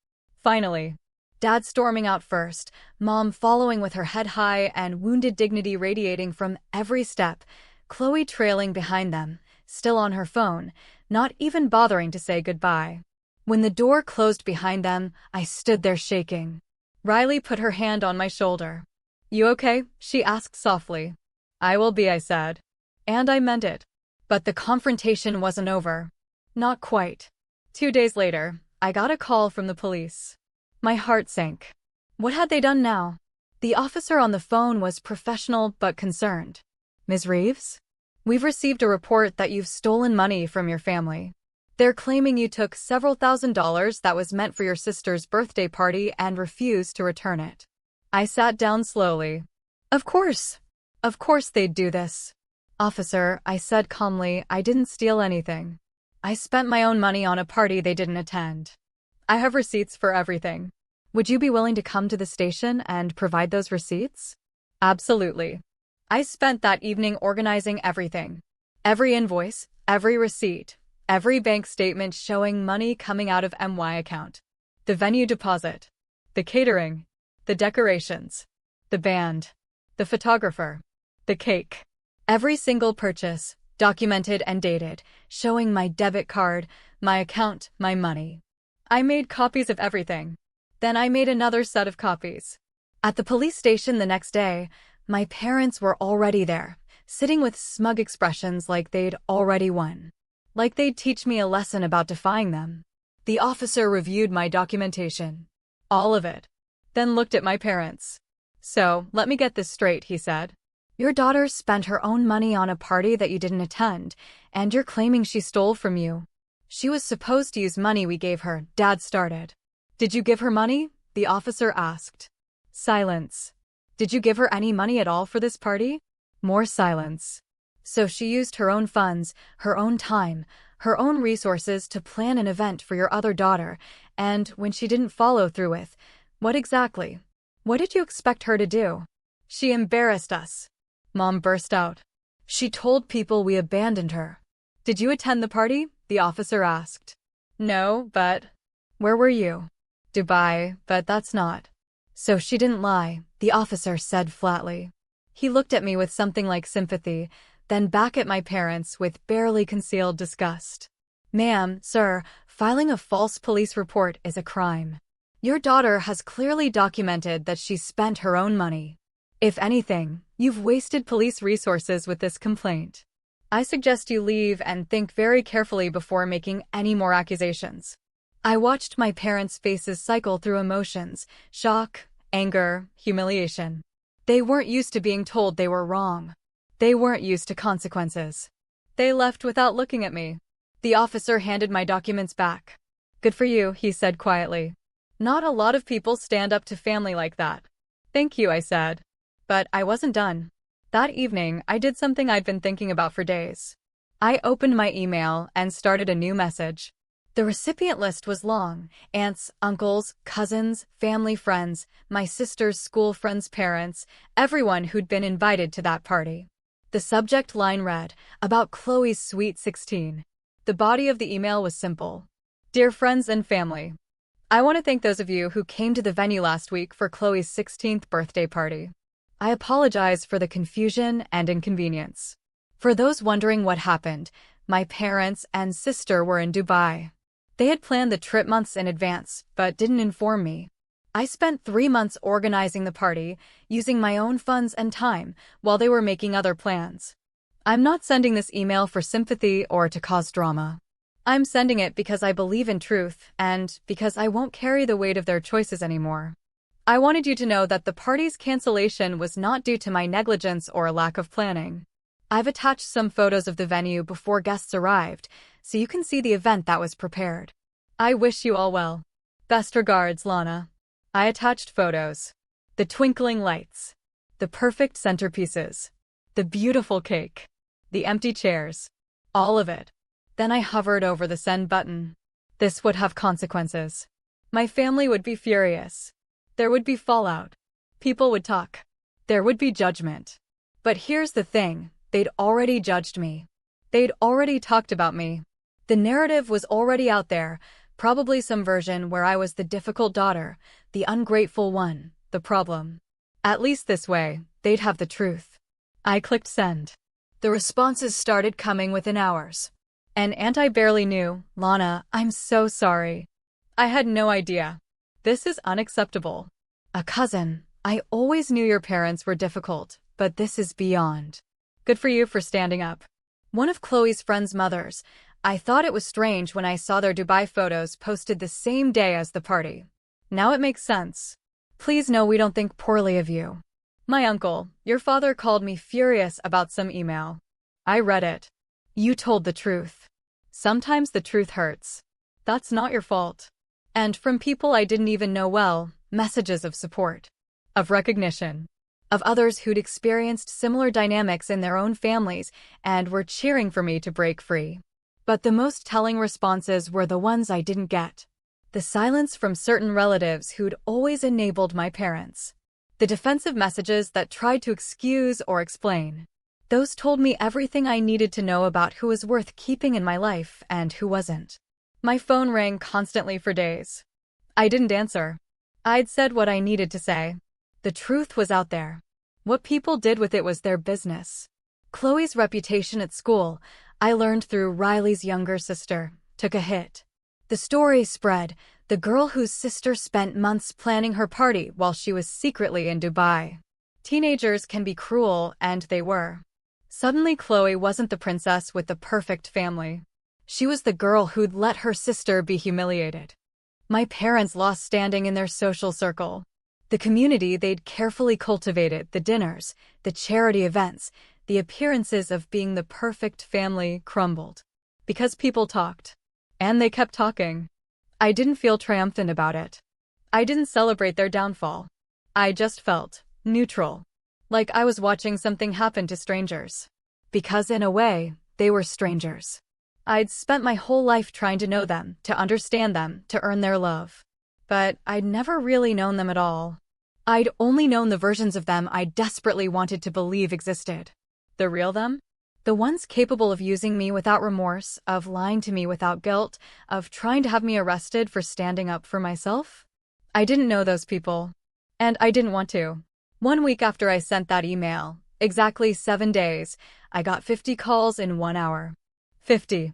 Finally. Dad storming out first, Mom following with her head high and wounded dignity radiating from every step, Chloe trailing behind them, still on her phone, not even bothering to say goodbye. When the door closed behind them, I stood there shaking. Riley put her hand on my shoulder. You okay? She asked softly. I will be, I said. And I meant it. But the confrontation wasn't over. Not quite. 2 days later, I got a call from the police. My heart sank. What had they done now? The officer on the phone was professional but concerned. Ms. Reeves? We've received a report that you've stolen money from your family. They're claiming you took several $1,000s that was meant for your sister's birthday party and refused to return it. I sat down slowly. Of course they'd do this. Officer, I said calmly, I didn't steal anything. I spent my own money on a party they didn't attend. I have receipts for everything. Would you be willing to come to the station and provide those receipts? Absolutely. I spent that evening organizing everything. Every invoice, every receipt, every bank statement showing money coming out of MY account. The venue deposit. The catering. The decorations. The band. The photographer. The cake. Every single purchase, documented and dated, showing my debit card, my account, my money. I made copies of everything. Then I made another set of copies. At the police station the next day, my parents were already there, sitting with smug expressions like they'd already won. Like they'd teach me a lesson about defying them. The officer reviewed my documentation. All of it. Then looked at my parents. So, let me get this straight, he said. Your daughter spent her own money on a party that you didn't attend, and you're claiming she stole from you. She was supposed to use money we gave her, Dad started. Did you give her money? The officer asked. Silence. Did you give her any money at all for this party? More silence. So she used her own funds, her own time, her own resources to plan an event for your other daughter, and when she didn't follow through with, what exactly? What did you expect her to do? She embarrassed us. Mom burst out. She told people we abandoned her. Did you attend the party? The officer asked. No, but... Where were you? Dubai, but that's not. So she didn't lie, the officer said flatly. He looked at me with something like sympathy, then back at my parents with barely concealed disgust. Ma'am, sir, filing a false police report is a crime. Your daughter has clearly documented that she spent her own money. If anything, you've wasted police resources with this complaint. I suggest you leave and think very carefully before making any more accusations. I watched my parents' faces cycle through emotions, shock, anger, humiliation. They weren't used to being told they were wrong. They weren't used to consequences. They left without looking at me. The officer handed my documents back. Good for you, he said quietly. Not a lot of people stand up to family like that. Thank you, I said. But I wasn't done. That evening, I did something I'd been thinking about for days. I opened my email and started a new message. The recipient list was long: aunts, uncles, cousins, family friends, my sister's school friends' parents, everyone who'd been invited to that party. The subject line read, about Chloe's sweet 16. The body of the email was simple. Dear friends and family, I want to thank those of you who came to the venue last week for Chloe's 16th birthday party. I apologize for the confusion and inconvenience. For those wondering what happened, my parents and sister were in Dubai. They had planned the trip months in advance, but didn't inform me. I spent 3 months organizing the party, using my own funds and time, while they were making other plans. I'm not sending this email for sympathy or to cause drama. I'm sending it because I believe in truth and because I won't carry the weight of their choices anymore. I wanted you to know that the party's cancellation was not due to my negligence or lack of planning. I've attached some photos of the venue before guests arrived, so you can see the event that was prepared. I wish you all well. Best regards, Lana. I attached photos. The twinkling lights. The perfect centerpieces. The beautiful cake. The empty chairs. All of it. Then I hovered over the send button. This would have consequences. My family would be furious. There would be fallout. People would talk. There would be judgment. But here's the thing, they'd already judged me. They'd already talked about me. The narrative was already out there, probably some version where I was the difficult daughter, the ungrateful one, the problem. At least this way, they'd have the truth. I clicked send. The responses started coming within hours. And I barely knew, Lana, I'm so sorry. I had no idea. This is unacceptable. A cousin, I always knew your parents were difficult, but this is beyond. Good for you for standing up. One of Chloe's friends' mothers. I thought it was strange when I saw their Dubai photos posted the same day as the party. Now it makes sense. Please know we don't think poorly of you. My uncle, your father called me furious about some email. I read it. You told the truth. Sometimes the truth hurts. That's not your fault. And from people I didn't even know well, messages of support, of recognition, of others who'd experienced similar dynamics in their own families and were cheering for me to break free. But the most telling responses were the ones I didn't get. The silence from certain relatives who'd always enabled my parents. The defensive messages that tried to excuse or explain. Those told me everything I needed to know about who was worth keeping in my life and who wasn't. My phone rang constantly for days. I didn't answer. I'd said what I needed to say. The truth was out there. What people did with it was their business. Chloe's reputation at school, I learned through Riley's younger sister, took a hit. The story spread, the girl whose sister spent months planning her party while she was secretly in Dubai. Teenagers can be cruel, and they were. Suddenly Chloe wasn't the princess with the perfect family. She was the girl who'd let her sister be humiliated. My parents lost standing in their social circle. The community they'd carefully cultivated, the dinners, the charity events, the appearances of being the perfect family crumbled. Because people talked. And they kept talking. I didn't feel triumphant about it. I didn't celebrate their downfall. I just felt neutral. Like I was watching something happen to strangers. Because in a way, they were strangers. I'd spent my whole life trying to know them, to understand them, to earn their love. But I'd never really known them at all. I'd only known the versions of them I desperately wanted to believe existed. The real them? The ones capable of using me without remorse, of lying to me without guilt, of trying to have me arrested for standing up for myself? I didn't know those people. And I didn't want to. 1 week after I sent that email, exactly 7 days, I got 50 calls in 1 hour. 50.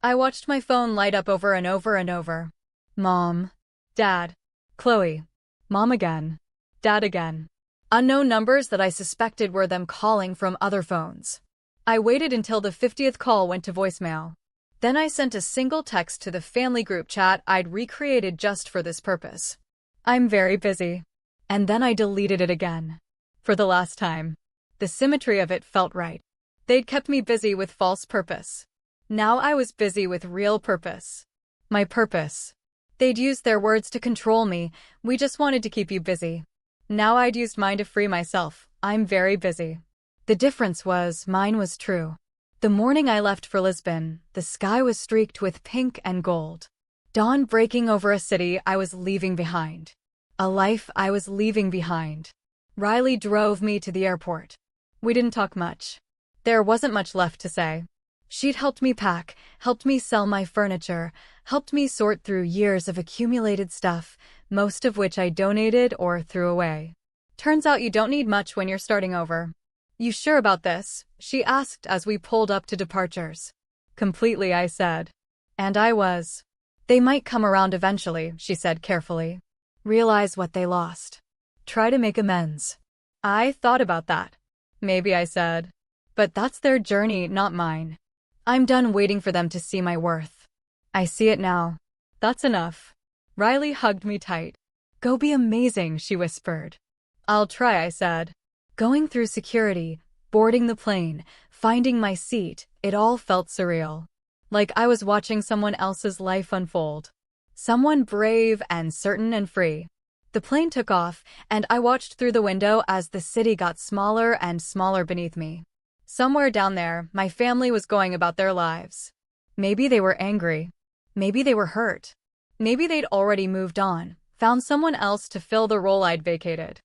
I watched my phone light up over and over and over. Mom. Dad. Chloe. Mom again. Dad again. Unknown numbers that I suspected were them calling from other phones. I waited until the 50th call went to voicemail. Then I sent a single text to the family group chat I'd recreated just for this purpose. I'm very busy. And then I deleted it again. For the last time. The symmetry of it felt right. They'd kept me busy with false purpose. Now I was busy with real purpose. My purpose. They'd used their words to control me, we just wanted to keep you busy. Now I'd used mine to free myself, I'm very busy. The difference was, mine was true. The morning I left for Lisbon, the sky was streaked with pink and gold. Dawn breaking over a city I was leaving behind. A life I was leaving behind. Riley drove me to the airport. We didn't talk much. There wasn't much left to say. She'd helped me pack, helped me sell my furniture, helped me sort through years of accumulated stuff, most of which I donated or threw away. Turns out you don't need much when you're starting over. You sure about this? She asked as we pulled up to departures. Completely, I said. And I was. They might come around eventually, she said carefully. Realize what they lost. Try to make amends. I thought about that. Maybe, I said. But that's their journey, not mine. I'm done waiting for them to see my worth. I see it now. That's enough. Riley hugged me tight. Go be amazing, she whispered. I'll try, I said. Going through security, boarding the plane, finding my seat, it all felt surreal. Like I was watching someone else's life unfold. Someone brave and certain and free. The plane took off, and I watched through the window as the city got smaller and smaller beneath me. Somewhere down there, my family was going about their lives. Maybe they were angry. Maybe they were hurt. Maybe they'd already moved on, found someone else to fill the role I'd vacated.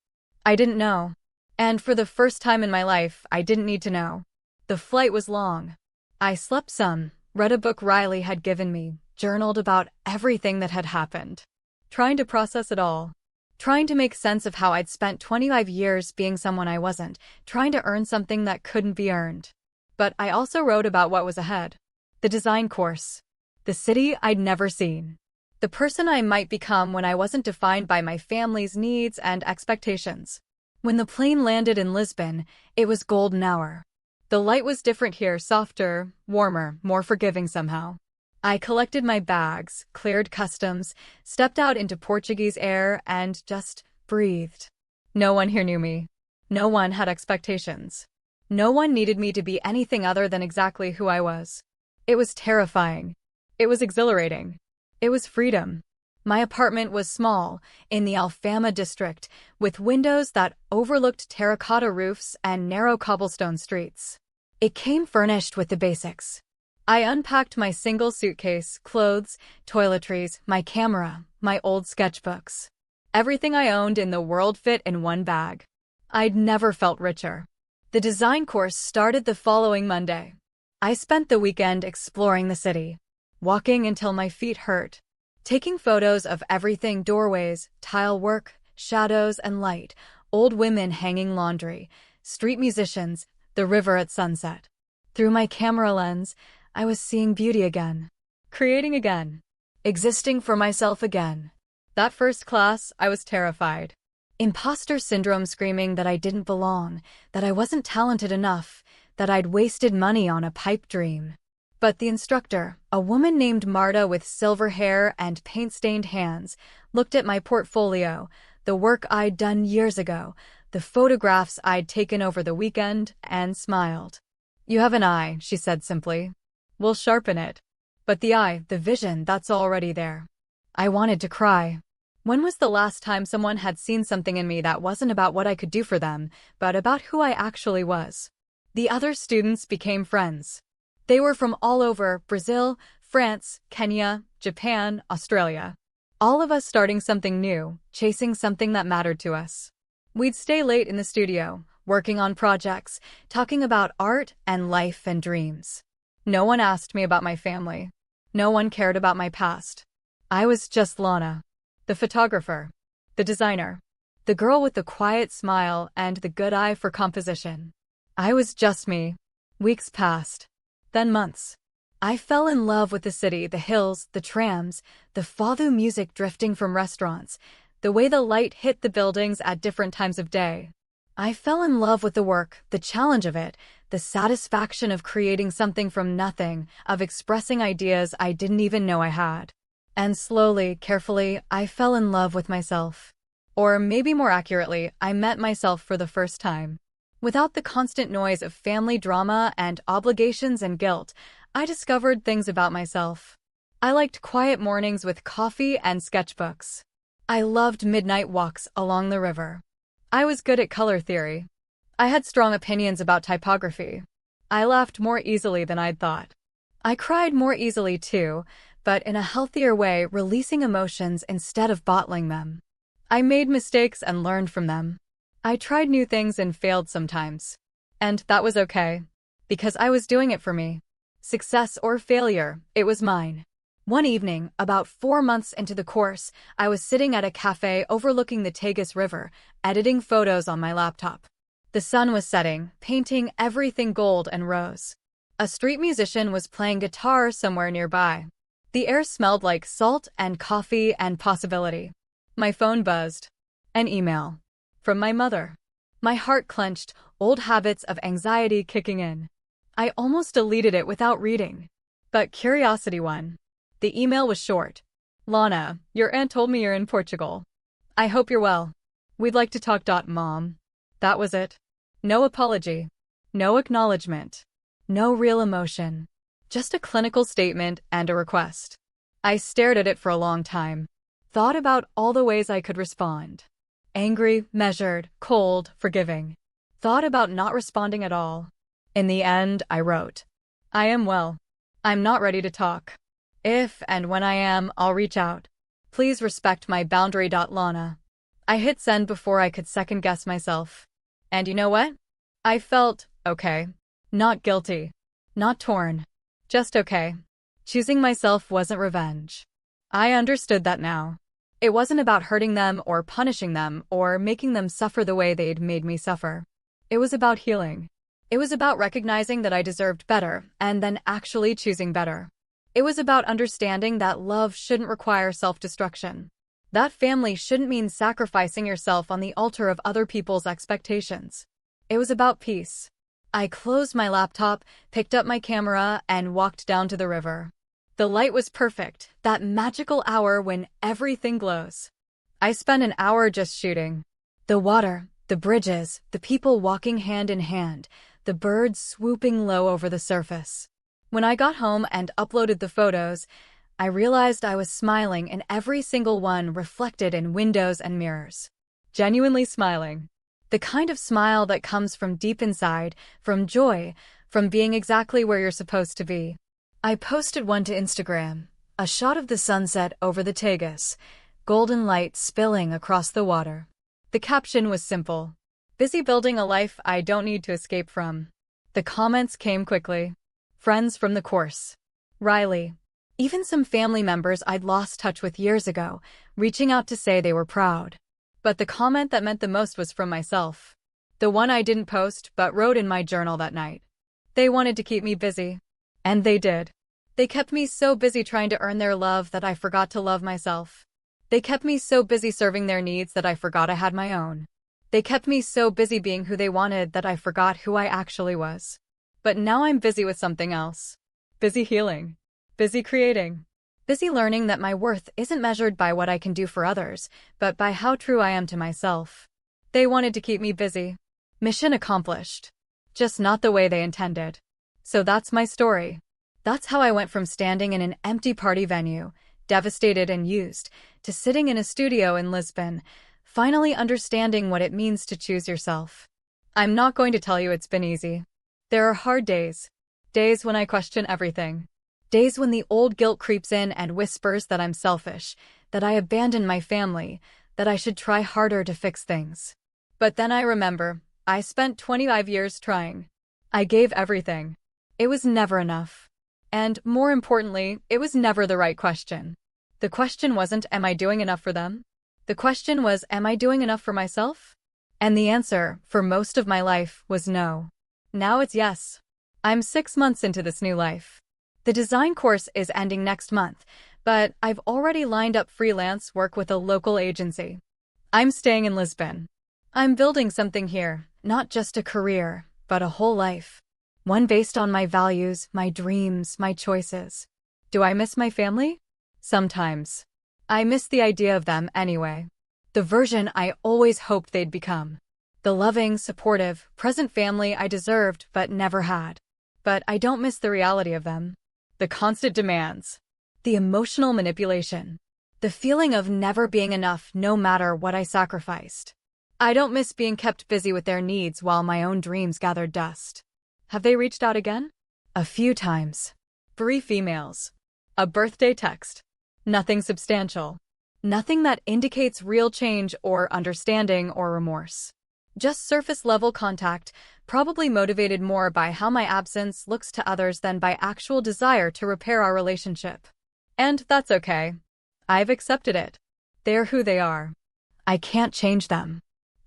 I didn't know. And for the first time in my life, I didn't need to know. The flight was long. I slept some, read a book Riley had given me, journaled about everything that had happened. Trying to process it all. Trying to make sense of how I'd spent 25 years being someone I wasn't, trying to earn something that couldn't be earned. But I also wrote about what was ahead. The design course. The city I'd never seen. The person I might become when I wasn't defined by my family's needs and expectations. When the plane landed in Lisbon, it was golden hour. The light was different here, softer, warmer, more forgiving somehow. I collected my bags, cleared customs, stepped out into Portuguese air, and just breathed. No one here knew me. No one had expectations. No one needed me to be anything other than exactly who I was. It was terrifying. It was exhilarating. It was freedom. My apartment was small, in the Alfama district, with windows that overlooked terracotta roofs and narrow cobblestone streets. It came furnished with the basics. I unpacked my single suitcase, clothes, toiletries, my camera, my old sketchbooks. Everything I owned in the world fit in one bag. I'd never felt richer. The design course started the following Monday. I spent the weekend exploring the city, walking until my feet hurt, taking photos of everything: doorways, tile work, shadows and light, old women hanging laundry, street musicians, the river at sunset. Through my camera lens, I was seeing beauty again, creating again, existing for myself again. That first class, I was terrified. Imposter syndrome screaming that I didn't belong, that I wasn't talented enough, that I'd wasted money on a pipe dream. But the instructor, a woman named Marta with silver hair and paint-stained hands, looked at my portfolio, the work I'd done years ago, the photographs I'd taken over the weekend, and smiled. You have an eye, she said simply. We'll sharpen it. But the eye, the vision, that's already there. I wanted to cry. When was the last time someone had seen something in me that wasn't about what I could do for them, but about who I actually was? The other students became friends. They were from all over: Brazil, France, Kenya, Japan, Australia. All of us starting something new, chasing something that mattered to us. We'd stay late in the studio, working on projects, talking about art and life and dreams. No one asked me about my family. No one cared about my past. I was just Lana, the photographer, the designer, the girl with the quiet smile and the good eye for composition. I was just me. Weeks passed. Then months. I fell in love with the city, the hills, the trams, the fado music drifting from restaurants, the way the light hit the buildings at different times of day. I fell in love with the work, the challenge of it, the satisfaction of creating something from nothing, of expressing ideas I didn't even know I had. And slowly, carefully, I fell in love with myself. Or maybe more accurately, I met myself for the first time. Without the constant noise of family drama and obligations and guilt, I discovered things about myself. I liked quiet mornings with coffee and sketchbooks. I loved midnight walks along the river. I was good at color theory. I had strong opinions about typography. I laughed more easily than I'd thought. I cried more easily too, but in a healthier way, releasing emotions instead of bottling them. I made mistakes and learned from them. I tried new things and failed sometimes. And that was okay, because I was doing it for me. Success or failure, it was mine. One evening, about 4 months into the course, I was sitting at a cafe overlooking the Tagus River, editing photos on my laptop. The sun was setting, painting everything gold and rose. A street musician was playing guitar somewhere nearby. The air smelled like salt and coffee and possibility. My phone buzzed. An email. From my mother. My heart clenched, old habits of anxiety kicking in. I almost deleted it without reading. But curiosity won. The email was short. Lana, your aunt told me you're in Portugal. I hope you're well. We'd like to talk. Mom. That was it. No apology. No acknowledgement. No real emotion. Just a clinical statement and a request. I stared at it for a long time. Thought about all the ways I could respond. Angry, measured, cold, forgiving. Thought about not responding at all. In the end, I wrote, I am well. I'm not ready to talk. If and when I am, I'll reach out. Please respect my boundary. Lana. I hit send before I could second guess myself. And you know what? I felt okay. Not guilty. Not torn. Just okay. Choosing myself wasn't revenge. I understood that now. It wasn't about hurting them or punishing them or making them suffer the way they'd made me suffer. It was about healing. It was about recognizing that I deserved better and then actually choosing better. It was about understanding that love shouldn't require self-destruction. That family shouldn't mean sacrificing yourself on the altar of other people's expectations. It was about peace. I closed my laptop, picked up my camera, and walked down to the river. The light was perfect, that magical hour when everything glows. I spent an hour just shooting. The water, the bridges, the people walking hand in hand, the birds swooping low over the surface. When I got home and uploaded the photos, I realized I was smiling in every single one, reflected in windows and mirrors. Genuinely smiling. The kind of smile that comes from deep inside, from joy, from being exactly where you're supposed to be. I posted one to Instagram, a shot of the sunset over the Tagus, golden light spilling across the water. The caption was simple. Busy building a life I don't need to escape from. The comments came quickly. Friends from the course. Riley. Even some family members I'd lost touch with years ago, reaching out to say they were proud. But the comment that meant the most was from myself. The one I didn't post but wrote in my journal that night. They wanted to keep me busy. And they did. They kept me so busy trying to earn their love that I forgot to love myself. They kept me so busy serving their needs that I forgot I had my own. They kept me so busy being who they wanted that I forgot who I actually was. But now I'm busy with something else. Busy healing. Busy creating. Busy learning that my worth isn't measured by what I can do for others, but by how true I am to myself. They wanted to keep me busy. Mission accomplished. Just not the way they intended. So that's my story. That's how I went from standing in an empty party venue, devastated and used, to sitting in a studio in Lisbon, finally understanding what it means to choose yourself. I'm not going to tell you it's been easy. There are hard days. Days when I question everything. Days when the old guilt creeps in and whispers that I'm selfish, that I abandoned my family, that I should try harder to fix things. But then I remember, I spent 25 years trying. I gave everything. It was never enough. And, more importantly, it was never the right question. The question wasn't, am I doing enough for them? The question was, am I doing enough for myself? And the answer, for most of my life, was no. Now it's yes. I'm 6 months into this new life. The design course is ending next month, but I've already lined up freelance work with a local agency. I'm staying in Lisbon. I'm building something here, not just a career, but a whole life. One based on my values, my dreams, my choices. Do I miss my family? Sometimes. I miss the idea of them anyway. The version I always hoped they'd become. The loving, supportive, present family I deserved but never had. But I don't miss the reality of them. The constant demands. The emotional manipulation. The feeling of never being enough no matter what I sacrificed. I don't miss being kept busy with their needs while my own dreams gathered dust. Have they reached out again? A few times. Brief emails. A birthday text. Nothing substantial. Nothing that indicates real change or understanding or remorse. Just surface-level contact, probably motivated more by how my absence looks to others than by actual desire to repair our relationship. And that's okay. I've accepted it. They're who they are. I can't change them.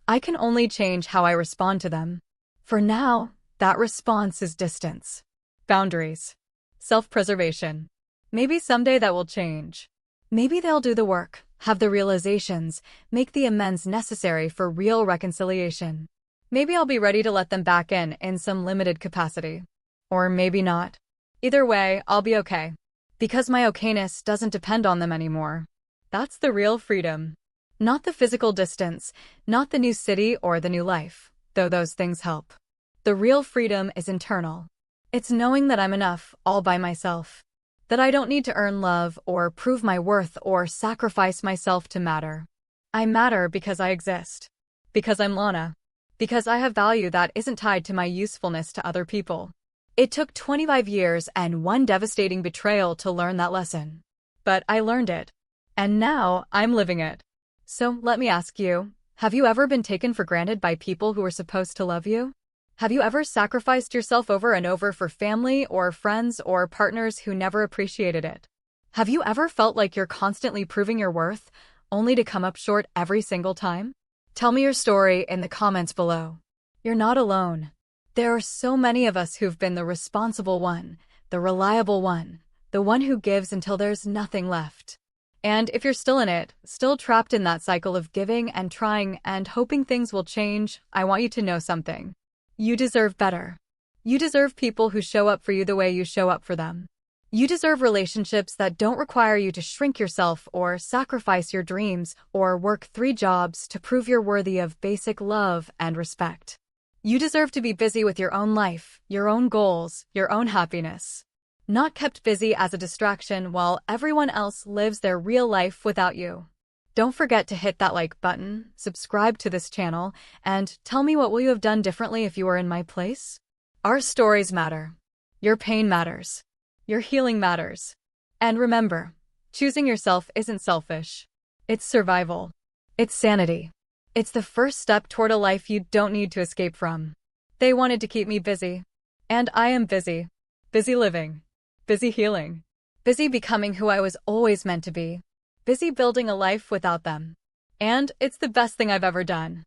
I can only change how I respond to them. For now, that response is distance. Boundaries. Self-preservation. Maybe someday that will change. Maybe they'll do the work, have the realizations, make the amends necessary for real reconciliation. Maybe I'll be ready to let them back in some limited capacity. Or maybe not. Either way, I'll be okay. Because my okayness doesn't depend on them anymore. That's the real freedom. Not the physical distance, not the new city or the new life, though those things help. The real freedom is internal. It's knowing that I'm enough all by myself. That I don't need to earn love or prove my worth or sacrifice myself to matter. I matter because I exist. Because I'm Lana. Because I have value that isn't tied to my usefulness to other people. It took 25 years and one devastating betrayal to learn that lesson. But I learned it. And now I'm living it. So let me ask you, have you ever been taken for granted by people who were supposed to love you? Have you ever sacrificed yourself over and over for family or friends or partners who never appreciated it? Have you ever felt like you're constantly proving your worth, only to come up short every single time? Tell me your story in the comments below. You're not alone. There are so many of us who've been the responsible one, the reliable one, the one who gives until there's nothing left. And if you're still in it, still trapped in that cycle of giving and trying and hoping things will change, I want you to know something. You deserve better. You deserve people who show up for you the way you show up for them. You deserve relationships that don't require you to shrink yourself or sacrifice your dreams or work 3 jobs to prove you're worthy of basic love and respect. You deserve to be busy with your own life, your own goals, your own happiness. Not kept busy as a distraction while everyone else lives their real life without you. Don't forget to hit that like button, subscribe to this channel, and tell me what will you have done differently if you were in my place? Our stories matter. Your pain matters. Your healing matters. And remember, choosing yourself isn't selfish. It's survival. It's sanity. It's the first step toward a life you don't need to escape from. They wanted to keep me busy. And I am busy. Busy living. Busy healing. Busy becoming who I was always meant to be. Busy building a life without them. And it's the best thing I've ever done.